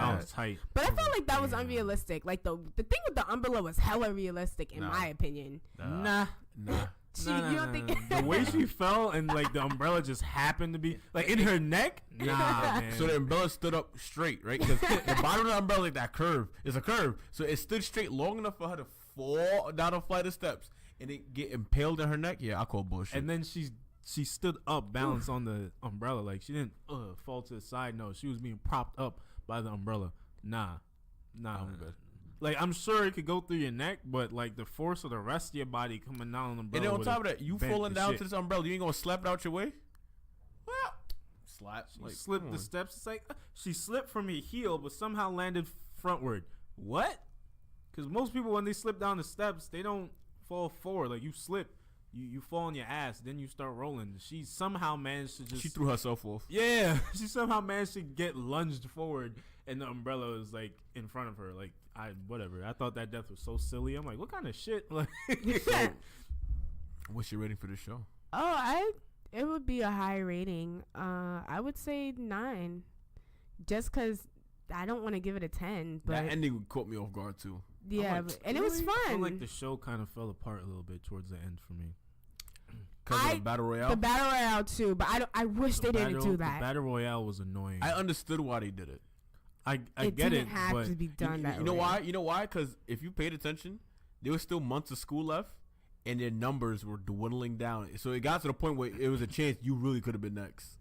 Speaker 3: I
Speaker 2: was tight.
Speaker 3: But I felt like that was unrealistic. Like the thing with the umbrella was hella realistic in my opinion.
Speaker 2: Nah.
Speaker 3: You don't think
Speaker 2: the way she fell and like the umbrella just happened to be like in her neck? Nah, man.
Speaker 1: So the umbrella stood up straight, right? Because the bottom of the umbrella, like that curve, is a curve. So it stood straight long enough for her to fall down a flight of steps and it get impaled in her neck. Yeah, I call bullshit.
Speaker 2: And then she stood up, balanced on the umbrella. Like she didn't fall to the side. No, she was being propped up by the umbrella. Nah. Like I'm sure it could go through your neck, but like the force of the rest of your body coming down on the umbrella.
Speaker 1: And then on top of that, you falling down to this umbrella, you ain't gonna slap it out your way? Well, slap.
Speaker 2: She slipped the steps. It's like she slipped from her heel, but somehow landed frontward. What? Because most people, when they slip down the steps, they don't fall forward. Like you slip, you fall on your ass, then you start rolling. She somehow managed to
Speaker 1: She threw herself off.
Speaker 2: Yeah, she somehow managed to get lunged forward, and the umbrella was like in front of her. Like whatever. I thought that death was so silly. I'm like, what kind of shit? Like,
Speaker 1: what's your rating for the show?
Speaker 3: It would be a high rating. I would say 9, just because I don't want to give it a 10. But
Speaker 1: that ending caught me off guard too.
Speaker 3: Yeah,
Speaker 2: like,
Speaker 3: and it was fun.
Speaker 2: I feel like the show kind of fell apart a little bit towards the end for me.
Speaker 1: Because of the battle royale.
Speaker 3: The battle royale too, but I wish they didn't do that.
Speaker 2: The battle royale was annoying.
Speaker 1: I understood why they did it.
Speaker 2: I get it.
Speaker 3: Didn't have to be done that way.
Speaker 1: You know why? You know why? Because if you paid attention, there was still months of school left, and their numbers were dwindling down. So it got to the point where it was a chance you really could have been next.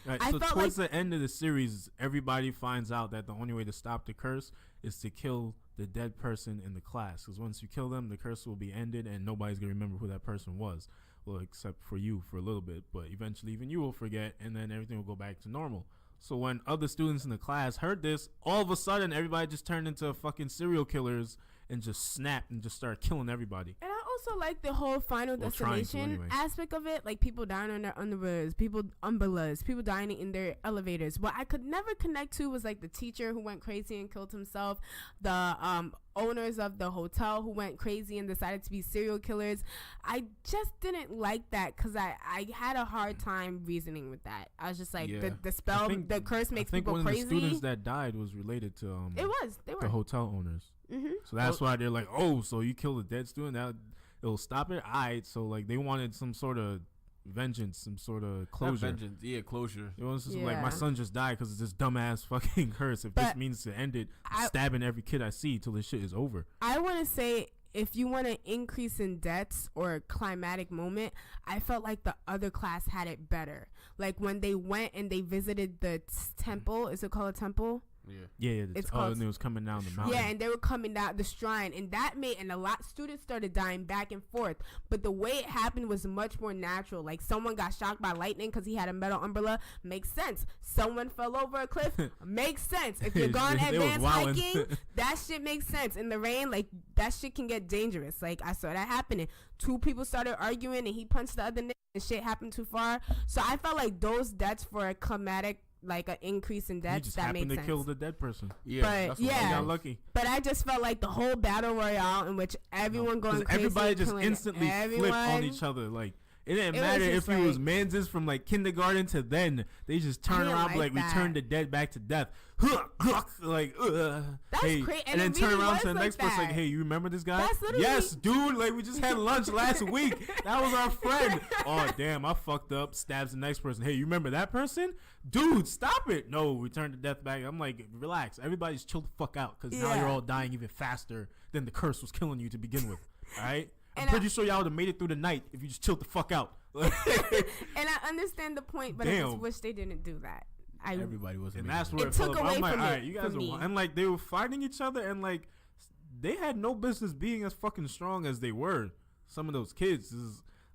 Speaker 2: Right, so towards the end of the series, everybody finds out that the only way to stop the curse is to kill the dead person in the class. Because once you kill them, the curse will be ended, and nobody's going to remember who that person was. Well, except for you for a little bit. But eventually, even you will forget, and then everything will go back to normal. So when other students in the class heard this, all of a sudden, everybody just turned into fucking serial killers and just snapped and just started killing everybody.
Speaker 3: And I also like the whole Final Destination aspect of it, like people dying on their underwears, people umbrellas, people dying in their elevators. What I could never connect to was like the teacher who went crazy and killed himself, the owners of the hotel who went crazy and decided to be serial killers. I just didn't like that because I had a hard time reasoning with that. I was just like, the spell, the curse makes people crazy. I think one of the students that
Speaker 2: died was related to
Speaker 3: they were
Speaker 2: the hotel owners.
Speaker 3: Mm-hmm.
Speaker 2: So that's why they're like, oh, so you killed a dead student, that it'll stop it. Alright, so like they wanted some sort of vengeance, some sort of closure.
Speaker 1: Not vengeance, closure.
Speaker 2: It was just like, my son just died because of this dumbass fucking curse. If this means to end it, stabbing every kid I see till this shit is over.
Speaker 3: I want to say, if you want an increase in deaths or a climatic moment, I felt like the other class had it better. Like when they went and they visited the temple, is it called a temple?
Speaker 2: Yeah.
Speaker 3: It's
Speaker 2: and it was coming down the mountain.
Speaker 3: Yeah, and they were coming down the shrine, and a lot students started dying back and forth. But the way it happened was much more natural. Like someone got shocked by lightning because he had a metal umbrella. Makes sense. Someone fell over a cliff. Makes sense. If you're gone advanced hiking, that shit makes sense. In the rain, like that shit can get dangerous. Like I saw that happening. 2 people started arguing, and he punched the other nigga, and shit happened too far. So I felt like those deaths for a climatic, like an increase in deaths, that made sense. He just happened
Speaker 2: to kill the dead person.
Speaker 1: Yeah,
Speaker 3: but he
Speaker 2: got lucky.
Speaker 3: But I just felt like the whole battle royale in which everyone going crazy,
Speaker 2: everybody just instantly flipped on each other. Like it didn't matter if it was manses from like kindergarten to then. They just turn around like return the dead back to death. Like
Speaker 3: that's
Speaker 2: hey,
Speaker 3: crazy.
Speaker 2: And then turn around to the next person like, hey, you remember this guy? Yes, dude. Like we just had lunch last week. That was our friend. Oh damn, I fucked up. Stabs the next person. Hey, you remember that person? Dude, stop it. No, return the death back. I'm like, relax. Everybody's chill the fuck out because now you're all dying even faster than the curse was killing you to begin with. All right. I'm pretty sure y'all would have made it through the night if you just chilled the fuck out.
Speaker 3: And I understand the point, but I just wish they didn't do that.
Speaker 1: Everybody was,
Speaker 2: and that's where it took away from like, all right, you guys are, and like they were fighting each other, and like they had no business being as fucking strong as they were. Some of those kids,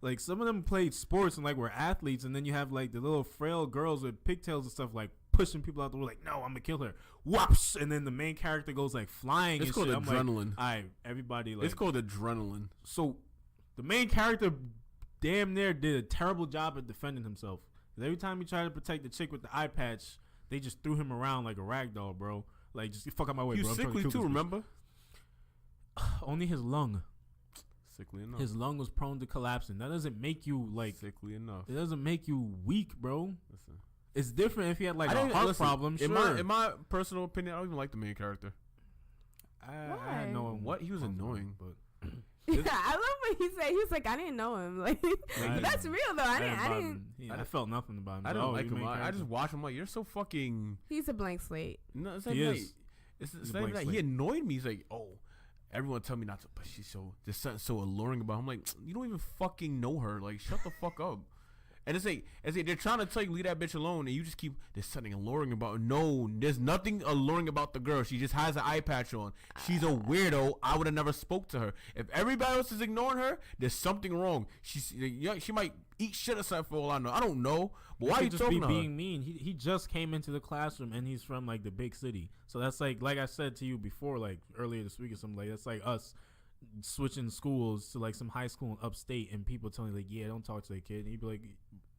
Speaker 2: like some of them played sports and like were athletes, and then you have like the little frail girls with pigtails and stuff like pushing people out the way, like no, I'm gonna kill her. Whoops, and then the main character goes like flying.
Speaker 1: It's called
Speaker 2: shit.
Speaker 1: adrenaline.
Speaker 2: Like, everybody like
Speaker 1: it's called adrenaline.
Speaker 2: So the main character damn near did a terrible job at defending himself. Every time he tried to protect the chick with the eye patch, they just threw him around like a rag doll, bro. Like, just fuck out my way,
Speaker 1: bro.
Speaker 2: He was
Speaker 1: sickly too, remember?
Speaker 2: Only his lung.
Speaker 1: Sickly enough.
Speaker 2: His lung was prone to collapsing. That doesn't make you, like...
Speaker 1: Sickly enough.
Speaker 2: It doesn't make you weak, bro.
Speaker 1: Listen.
Speaker 2: It's different if he had, like, a heart problem, sure.
Speaker 1: In my personal opinion, I don't even like the main character.
Speaker 2: I know him.
Speaker 1: What? He was annoying, but...
Speaker 3: Yeah, I love what he said. He was like, I didn't know him. Like that's real though. I didn't.
Speaker 2: I felt nothing about him.
Speaker 1: I didn't like him. I just watched him like, you're so fucking.
Speaker 3: He's a blank slate.
Speaker 1: No, it's like, it's not even that. He annoyed me. He's like, oh, everyone tell me not to, but she's so, there's something so alluring about him. I'm like, you don't even fucking know her. Like, shut the fuck up. And it's like they're trying to tell you leave that bitch alone, and you just keep, there's something alluring about her. No, there's nothing alluring about the girl. She just has an eye patch on. She's a weirdo. I would have never spoke to her. If everybody else is ignoring her, there's something wrong. She might eat shit or something for all I know. I don't know. But why are you talking to her?
Speaker 2: Being mean. He just came into the classroom, and he's from like the big city. So that's like I said to you before, like earlier this week or something, like that's like us switching schools to like some high school in upstate, and people telling you like, yeah, don't talk to that kid, and you'd be like,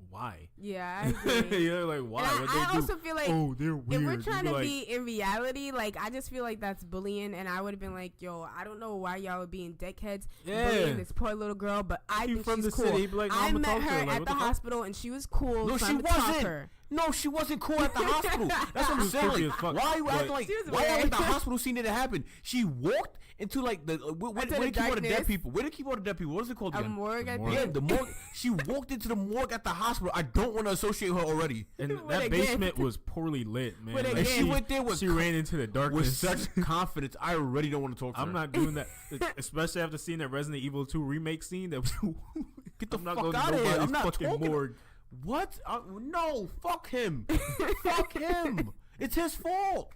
Speaker 2: why?
Speaker 3: Yeah, I agree.
Speaker 2: Yeah, like why?
Speaker 3: I also feel like,
Speaker 2: oh, they're weird.
Speaker 3: If we're trying to be in reality, like I just feel like that's bullying, and I would have been like, yo, I don't know why y'all are being dickheads bullying this poor little girl, but I think she's cool.
Speaker 2: City, like,
Speaker 3: I met her at the hospital, and she was cool.
Speaker 1: No,
Speaker 3: so
Speaker 1: she wasn't. No, she wasn't cool at the hospital. That's what I'm saying. Like, why are you acting like? Why are you at the hospital scene that it happened? She walked into like the where they keep all the dead people. Where they keep all the dead people? What is it called?
Speaker 3: A morgue.
Speaker 1: Yeah, the morgue. She walked into the morgue at the hospital. I don't want to associate her already.
Speaker 2: And that basement was poorly lit, man.
Speaker 1: And she went there with.
Speaker 2: She ran into the darkness
Speaker 1: with such confidence. I already don't want to talk to her.
Speaker 2: I'm not doing that, especially after seeing that Resident Evil 2 remake scene. That
Speaker 1: get the fuck out of here. I'm not fucking morgue. What? No, fuck him. Fuck him. It's his fault.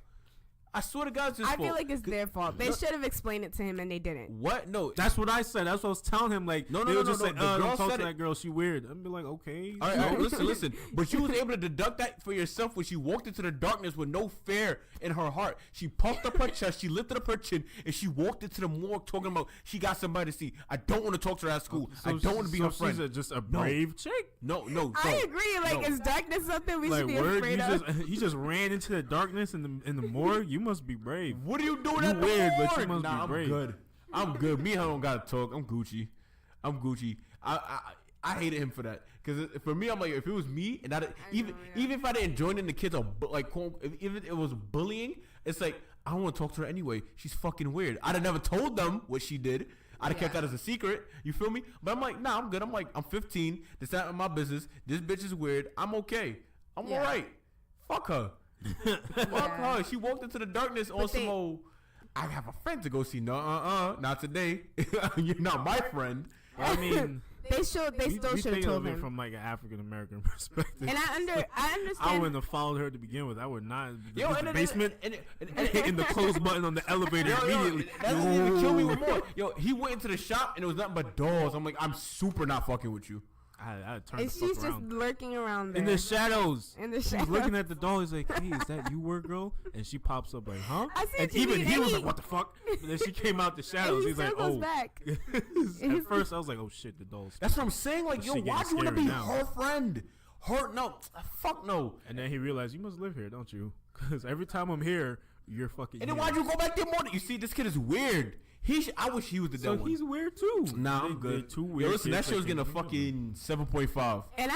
Speaker 1: I swear to God, it's his fault.
Speaker 3: I feel like it's their fault. They should have explained it to him, and they didn't.
Speaker 1: What? No.
Speaker 2: That's what I said. That's what I was telling him. Like,
Speaker 1: no.
Speaker 2: Don't talk to that girl. She weird. I'm be like, okay.
Speaker 1: All right, listen. But you was able to deduct that for yourself when she walked into the darkness with no fear in her heart. She puffed up her chest. She lifted up her chin, and she walked into the morgue talking about she got somebody to see. I don't want to talk to her at school. I don't want to be her friend.
Speaker 2: She's just a brave chick.
Speaker 1: No.
Speaker 3: I agree. Like, is darkness something we should be afraid of?
Speaker 2: He just ran into the darkness in the morgue. You must be brave.
Speaker 1: What are you doing at the
Speaker 2: weird,
Speaker 1: morgue?
Speaker 2: But you must be brave.
Speaker 1: I'm good. Me and her don't gotta talk. I'm Gucci. I hated him for that because for me, I'm like, if it was me and even if I didn't join in the kids or like even if it was bullying, it's like I don't want to talk to her anyway. She's fucking weird. I'd have never told them what she did. I'd have kept that as a secret. You feel me? But I'm like, nah, I'm good. I'm like, I'm 15. This not my business. This bitch is weird. I'm okay. I'm all right. Fuck her. Fuck her. She walked into the darkness on some old, I have a friend to go see. No, not today. You're not my friend.
Speaker 2: I mean,
Speaker 3: They still should have told him
Speaker 2: from like an African American perspective.
Speaker 3: And I understand.
Speaker 2: I wouldn't have followed her to begin with. I would not.
Speaker 1: Yo,
Speaker 2: in the basement and hitting the close button on the elevator immediately.
Speaker 1: That doesn't even kill me with more. Yo, he went into the shop and it was nothing but dolls. I'm like, I'm super not fucking with you.
Speaker 2: I turned
Speaker 3: And
Speaker 2: the
Speaker 3: she's
Speaker 2: fuck
Speaker 3: just
Speaker 2: around.
Speaker 3: looking around there.
Speaker 2: In the shadows.
Speaker 3: She's
Speaker 2: He's looking at the doll. He's like, hey, is that you, word girl? And she pops up like, huh? And
Speaker 3: TV,
Speaker 2: even he was like, what the fuck? But then she came out the shadows.
Speaker 3: And
Speaker 2: He's like, oh.
Speaker 3: back.
Speaker 2: At first, I was like, oh shit, the doll's.
Speaker 1: That's what I'm saying. Like, yo, why'd you want to be her friend? No. Fuck no.
Speaker 2: And then he realized, you must live here, don't you? Because every time I'm here, you're fucking.
Speaker 1: And then why'd you go back there more? You see, this kid is weird. I wish he was the dumb one.
Speaker 2: So he's weird too.
Speaker 1: Nah, I'm good.
Speaker 2: Too weird.
Speaker 1: Yo, listen, that show's getting a fucking 7.5.
Speaker 3: And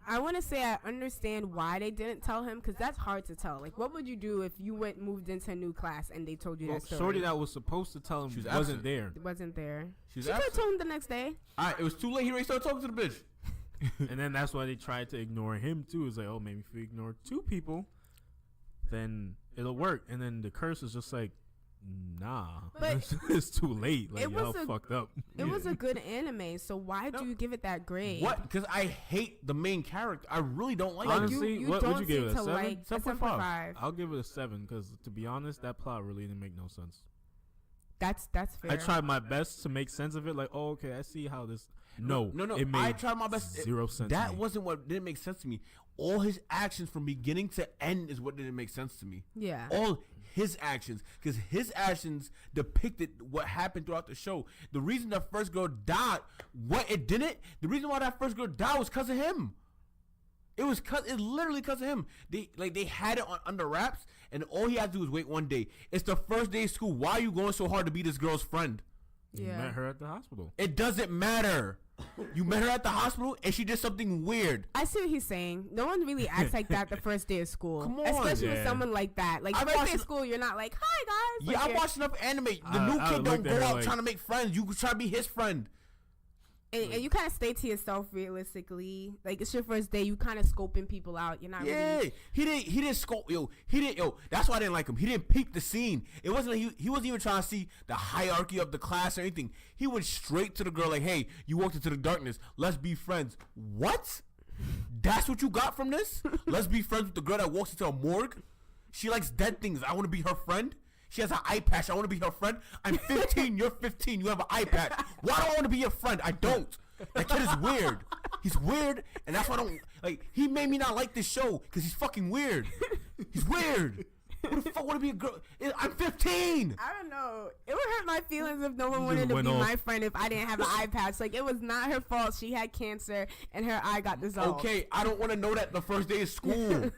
Speaker 3: I want to say I understand why they didn't tell him, because that's hard to tell. Like, what would you do if you moved into a new class and they told you that story?
Speaker 2: Shorty that was supposed to tell him wasn't there.
Speaker 3: Wasn't there.
Speaker 1: She
Speaker 3: could have told him the next day.
Speaker 1: All right, it was too late. He already started talking to the bitch.
Speaker 2: And then that's why they tried to ignore him too. It's like, oh, maybe if we ignore 2 people, then it'll work. And then the curse is just like, nah,
Speaker 3: but
Speaker 2: it's too late. Like, y'all fucked up.
Speaker 3: It was a good anime, so why do you give it that grade?
Speaker 1: What? Because I hate the main character. I really don't like
Speaker 2: honestly,
Speaker 3: you
Speaker 2: what
Speaker 3: don't
Speaker 2: would you give it? A 7?
Speaker 3: Like 7.5.
Speaker 2: I'll give it a 7 because, to be honest, that plot really didn't make no sense.
Speaker 3: That's fair.
Speaker 2: I tried my best to make sense of it. Like, oh, okay, I see how this. No. It made
Speaker 1: I tried my best.
Speaker 2: 0 sense.
Speaker 1: That wasn't what didn't make sense to me. All his actions from beginning to end is what didn't make sense to me.
Speaker 3: Yeah.
Speaker 1: All his actions, because his actions depicted what happened throughout the show. The reason that first girl died, the reason why that first girl died was because of him. It's literally because of him. They had it under wraps, and all he had to do was wait one day. It's the first day of school. Why are you going so hard to be this girl's friend?
Speaker 2: You met her at the hospital.
Speaker 1: It doesn't matter. You met her at the hospital and she did something weird.
Speaker 3: I see what he's saying. No one really acts like that the first day of school.
Speaker 1: Come on.
Speaker 3: Especially with someone like that. Like, first day of school, you're not like, hi, guys.
Speaker 1: Yeah,
Speaker 3: like,
Speaker 1: I watched enough anime. The new kid don't go out trying to make friends. You try to be his friend.
Speaker 3: And you kind of stay to yourself realistically. Like, it's your first day. You kind of scoping people out. You're not really.
Speaker 1: He didn't scope. That's why I didn't like him. He didn't peep the scene. It wasn't like he wasn't even trying to see the hierarchy of the class or anything. He went straight to the girl like, hey, you walked into the darkness. Let's be friends. What? That's what you got from this? Let's be friends with the girl that walks into a morgue? She likes dead things. I want to be her friend? She has an eye patch. I want to be her friend. I'm 15. You're 15. You have an eye patch. Why do I want to be your friend? I don't. That kid is weird. He's weird, and that's why I don't like. He made me not like this show because he's fucking weird. He's weird. Who the fuck want to be a girl? I'm 15.
Speaker 3: I don't know. It would hurt my feelings if no one wanted to be my friend if I didn't have an eye patch. Like, it was not her fault. She had cancer and her eye got dissolved.
Speaker 1: Okay, I don't want to know that the first day of school.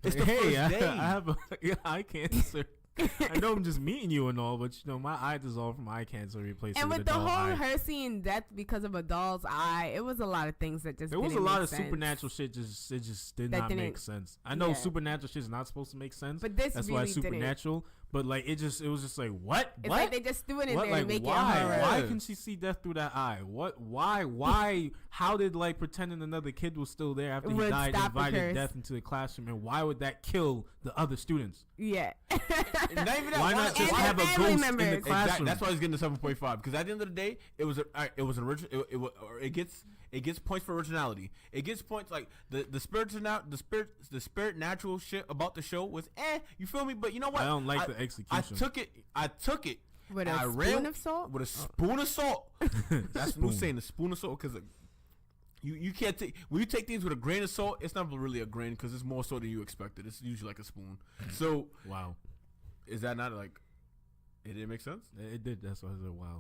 Speaker 1: It's the first day.
Speaker 2: I have eye cancer. I know I'm just meeting you and all, but my eye dissolved from eye cancer replaced.
Speaker 3: And with the whole her seeing death because of a doll's eye, it was a lot of things that just
Speaker 2: there was a lot of supernatural shit. It just did not make sense. I know supernatural shit is not supposed to make sense,
Speaker 3: but that's
Speaker 2: really
Speaker 3: why
Speaker 2: it's supernatural.
Speaker 3: Didn't.
Speaker 2: But like it was just like what?
Speaker 3: It's like they just threw it in there
Speaker 2: like,
Speaker 3: and make
Speaker 2: why?
Speaker 3: it horror.
Speaker 2: Why can she see death through that eye? What? Why? How did like pretending another kid was still there after he died invited death into the classroom, and why would that kill the other students?
Speaker 3: Yeah.
Speaker 2: Why not just have a ghost in the classroom?
Speaker 1: That's why he's getting a 7.5 because at the end of the day, it was an original. It gets points for originality. It gets points like the spirit natural shit about the show was you feel me? But you know what?
Speaker 2: I don't like the execution.
Speaker 1: I took it.
Speaker 3: With a spoon of salt?
Speaker 1: With a spoon of salt. That's what I'm saying, a spoon of salt, because you can't take, when you take things with a grain of salt, it's not really a grain because it's more salt than you expected. It's usually like a spoon. So
Speaker 2: wow,
Speaker 1: is that not like, it didn't make sense?
Speaker 2: It did. That's why I said wow.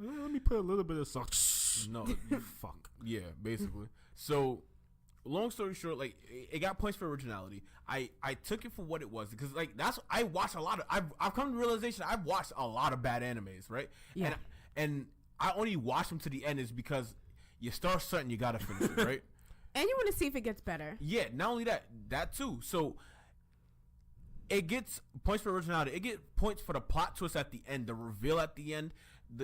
Speaker 2: Let me put a little bit of salt.
Speaker 1: No, fuck. Yeah, basically. So, long story short, like it got points for originality. I took it for what it was because like I watched a lot of I've come to the realization I've watched a lot of bad animes, right?
Speaker 3: Yeah.
Speaker 1: And I only watch them to the end is because you start something, you gotta finish it, right?
Speaker 3: And you want to see if it gets better.
Speaker 1: Yeah, not only that too. So it gets points for originality. It gets points for the plot twist at the end, the reveal at the end.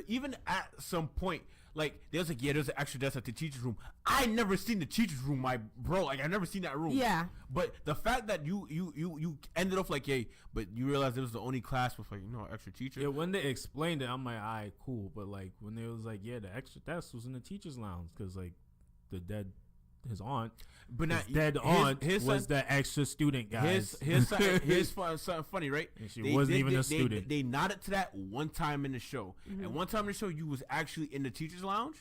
Speaker 1: Even at some point, like they was like, yeah, there's an extra desk at the teacher's room. I never seen the teacher's room, my bro. Like I never seen that room.
Speaker 3: Yeah.
Speaker 1: But the fact that you ended off like, hey, but you realized it was the only class with like extra teacher.
Speaker 2: Yeah, when they explained it, I'm like, alright, cool. But like when they was like, yeah, the extra desk was in the teacher's lounge because like his aunt,
Speaker 1: but
Speaker 2: his dead aunt was the extra student, guys.
Speaker 1: Here's something funny, right?
Speaker 2: And she wasn't even a student.
Speaker 1: They nodded to that one time in the show, and one time in the show, you was actually in the teacher's lounge,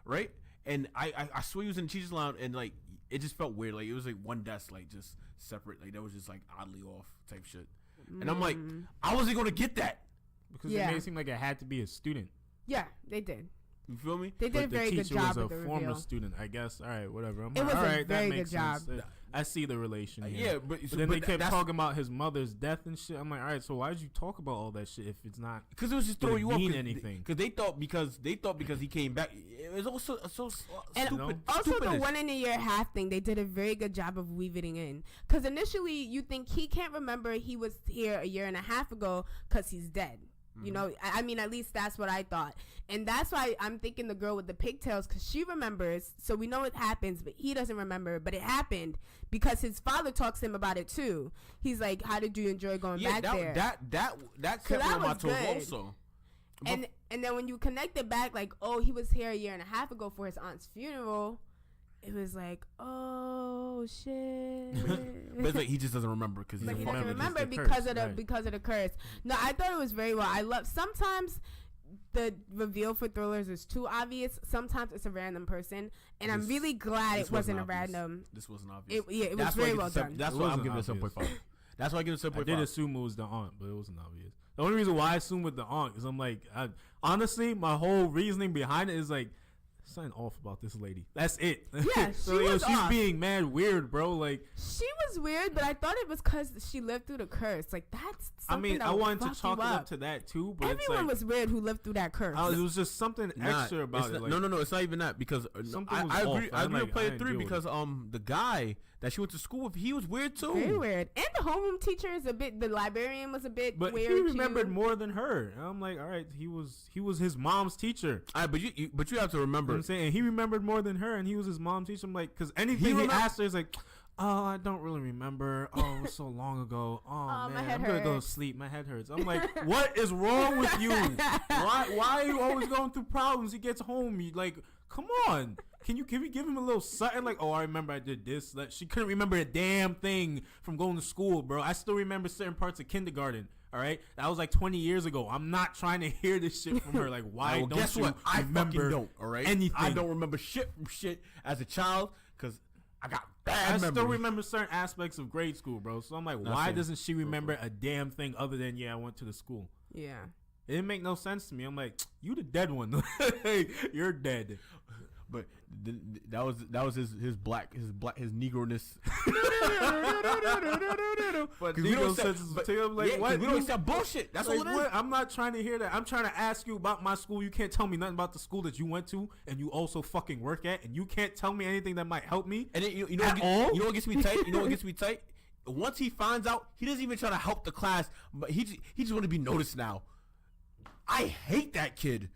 Speaker 1: right? And I swear you was in the teacher's lounge, and like it just felt weird. Like it was like one desk, like just separate. Like that was just like oddly off type shit. And I'm like, I wasn't gonna get that
Speaker 2: because it made it seem like it had to be a student.
Speaker 3: Yeah, they did.
Speaker 1: You feel me?
Speaker 3: They did a very good job with the
Speaker 2: was a former
Speaker 3: reveal.
Speaker 2: student, I guess. All right, whatever.
Speaker 3: It was a very good job.
Speaker 2: I see the relation here.
Speaker 1: Yeah, but
Speaker 2: then they kept talking about his mother's death and shit. I'm like, all right, so why did you talk about all that shit if it's not?
Speaker 1: Because it was just throwing you off.
Speaker 2: Anything?
Speaker 1: Because they thought because he came back, it was also so
Speaker 3: and
Speaker 1: stupid.
Speaker 3: Also, the 1 in a year half thing, they did a very good job of weaving it in. Because initially, you think he can't remember he was here a year and a half ago because he's dead. You know, I mean, at least that's what I thought. And that's why I'm thinking the girl with the pigtails, because she remembers. So we know it happens, but he doesn't remember. But it happened because his father talks to him about it, too. He's like, how did you enjoy going back there?
Speaker 1: That kept me on my toes also.
Speaker 3: And then when you connect it back, like, oh, he was here a year and a half ago for his aunt's funeral. It was like, oh shit.
Speaker 1: But it's like he just doesn't remember because
Speaker 3: he doesn't remember because of the curse. No, I thought it was very well. I love sometimes the reveal for thrillers is too obvious. Sometimes it's a random person, and I'm really glad it wasn't a random.
Speaker 1: This wasn't obvious.
Speaker 3: It was very well done.
Speaker 1: That's why I'm giving it 7.5. That's why I give it 7.5.
Speaker 2: I did assume it was the aunt, but it wasn't obvious. The only reason why I assumed with the aunt is I'm like, honestly, my whole reasoning behind it is like, something off about this lady. That's it.
Speaker 3: Yeah, she's
Speaker 2: being mad weird, bro. Like
Speaker 3: she was weird, but I thought it was because she lived through the curse. Like that's something
Speaker 2: I wanted to chalk it up to that too, but
Speaker 3: everyone was weird who lived through that curse.
Speaker 2: It was just something extra about it.
Speaker 1: No, it's not even that because I agree with player 3 because the guy that she went to school with, he was weird too.
Speaker 3: Very weird. And the homeroom teacher is a bit. The librarian was a bit
Speaker 2: but
Speaker 3: weird.
Speaker 2: He remembered more than her. And I'm like, all right, he was his mom's teacher.
Speaker 1: All right, but you have to remember.
Speaker 2: You know what I'm saying, and he remembered more than her, and he was his mom's teacher. I'm like, because anything he asked her is like, oh, I don't really remember. Oh, it was so long ago. Oh man, I'm gonna go to sleep. My head hurts. I'm like, what is wrong with you? Why are you always going through problems? He gets home, you like, come on. Can we give him a little something like, oh, I remember I did this. Like, she couldn't remember a damn thing from going to school, bro. I still remember certain parts of kindergarten. All right, that was like 20 years ago. I'm not trying to hear this shit from her. Like, why don't
Speaker 1: guess
Speaker 2: you
Speaker 1: what? I
Speaker 2: remember
Speaker 1: fucking don't. All right,
Speaker 2: anything?
Speaker 1: I don't remember shit from shit as a child because I got bad memories.
Speaker 2: I still remember certain aspects of grade school, bro. So I'm like, why doesn't she remember a damn thing other than I went to the school?
Speaker 3: Yeah,
Speaker 2: it didn't make no sense to me. I'm like, you the dead one. You're dead.
Speaker 1: But that was his Negro-ness.
Speaker 2: But Negro says, like, what?
Speaker 1: We don't accept bullshit. That's
Speaker 2: like,
Speaker 1: all it is.
Speaker 2: What? I'm not trying to hear that. I'm trying to ask you about my school. You can't tell me nothing about the school that you went to and you also fucking work at, and you can't tell me anything that might help me.
Speaker 1: And then, you know what gets me tight? You know what gets me tight? Once he finds out, he doesn't even try to help the class, but he just want to be noticed now. I hate that kid.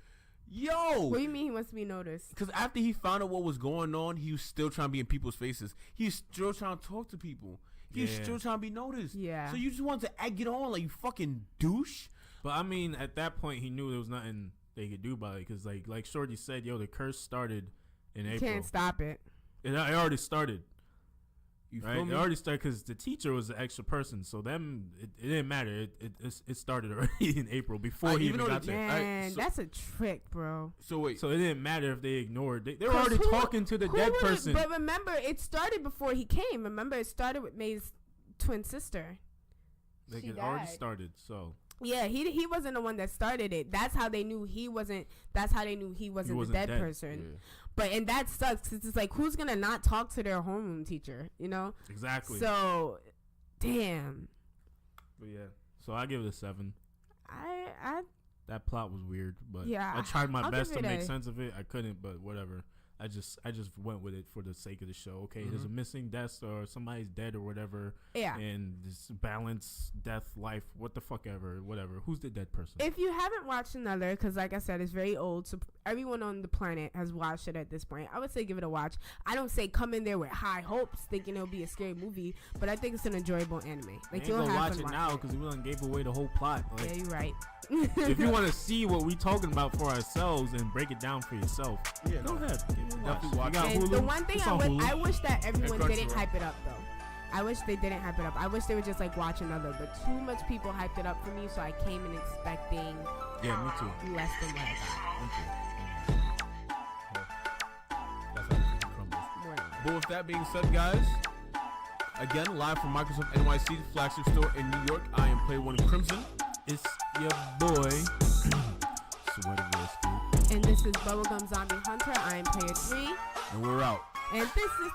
Speaker 1: Yo,
Speaker 3: what do you mean he wants to be noticed?
Speaker 1: Because after he found out what was going on, he was still trying to be in people's faces. He's still trying to talk to people. He's still trying to be noticed.
Speaker 3: Yeah.
Speaker 1: So you just want to egg it on like you fucking douche.
Speaker 2: But I mean, at that point, he knew there was nothing they could do about it because, like Shorty said, yo, the curse started in April.
Speaker 3: Can't stop it.
Speaker 2: It already started.
Speaker 1: You
Speaker 2: right?
Speaker 1: feel me?
Speaker 2: It already started because the teacher was the extra person, so it didn't matter. It started already in April before he even got there.
Speaker 3: Man, that's a trick, bro.
Speaker 1: So wait,
Speaker 2: so it didn't matter if they ignored. They were already talking to the dead person.
Speaker 3: But remember, it started before he came. Remember, it started with May's twin sister.
Speaker 2: Like it already started. So
Speaker 3: yeah, he wasn't the one that started it. That's how they knew he wasn't. That's how they knew he wasn't the dead person.
Speaker 1: Yeah.
Speaker 3: But and that sucks because it's like, who's gonna not talk to their homeroom teacher? You know.
Speaker 2: Exactly.
Speaker 3: So, damn.
Speaker 2: But yeah, so I give it a 7.
Speaker 3: I
Speaker 2: that plot was weird, but
Speaker 3: yeah,
Speaker 2: I tried my best to make
Speaker 3: a
Speaker 2: sense of it. I couldn't, but whatever. I just went with it for the sake of the show. Okay, there's a missing death or somebody's dead or whatever.
Speaker 3: Yeah.
Speaker 2: And this balance, death, life, what the fuck ever, whatever. Who's the dead person?
Speaker 3: If you haven't watched another, because like I said, it's very old, so everyone on the planet has watched it at this point. I would say give it a watch. I don't say come in there with high hopes thinking it'll be a scary movie, but I think it's an enjoyable anime. Like,
Speaker 2: you'll watch it now because we done gave away the whole plot. Like,
Speaker 3: yeah, you're right.
Speaker 2: If you want to see what we talking about for ourselves and break it down for yourself, go ahead.
Speaker 1: Definitely watch.
Speaker 3: And the one thing I wish that everyone didn't hype it up though. I wish they didn't hype it up. I wish they would just like watch another. But too much people hyped it up for me, so I came in expecting.
Speaker 2: Yeah, me too.
Speaker 3: Less than what I
Speaker 2: Me too.
Speaker 1: But with that being said, guys, again, live from Microsoft NYC, the flagship store in New York, I am Player One Crimson.
Speaker 2: It's your boy, Sweater Rescue.
Speaker 3: And this is Bubblegum Zombie Hunter. I am Player 3.
Speaker 1: And we're out.
Speaker 3: And this is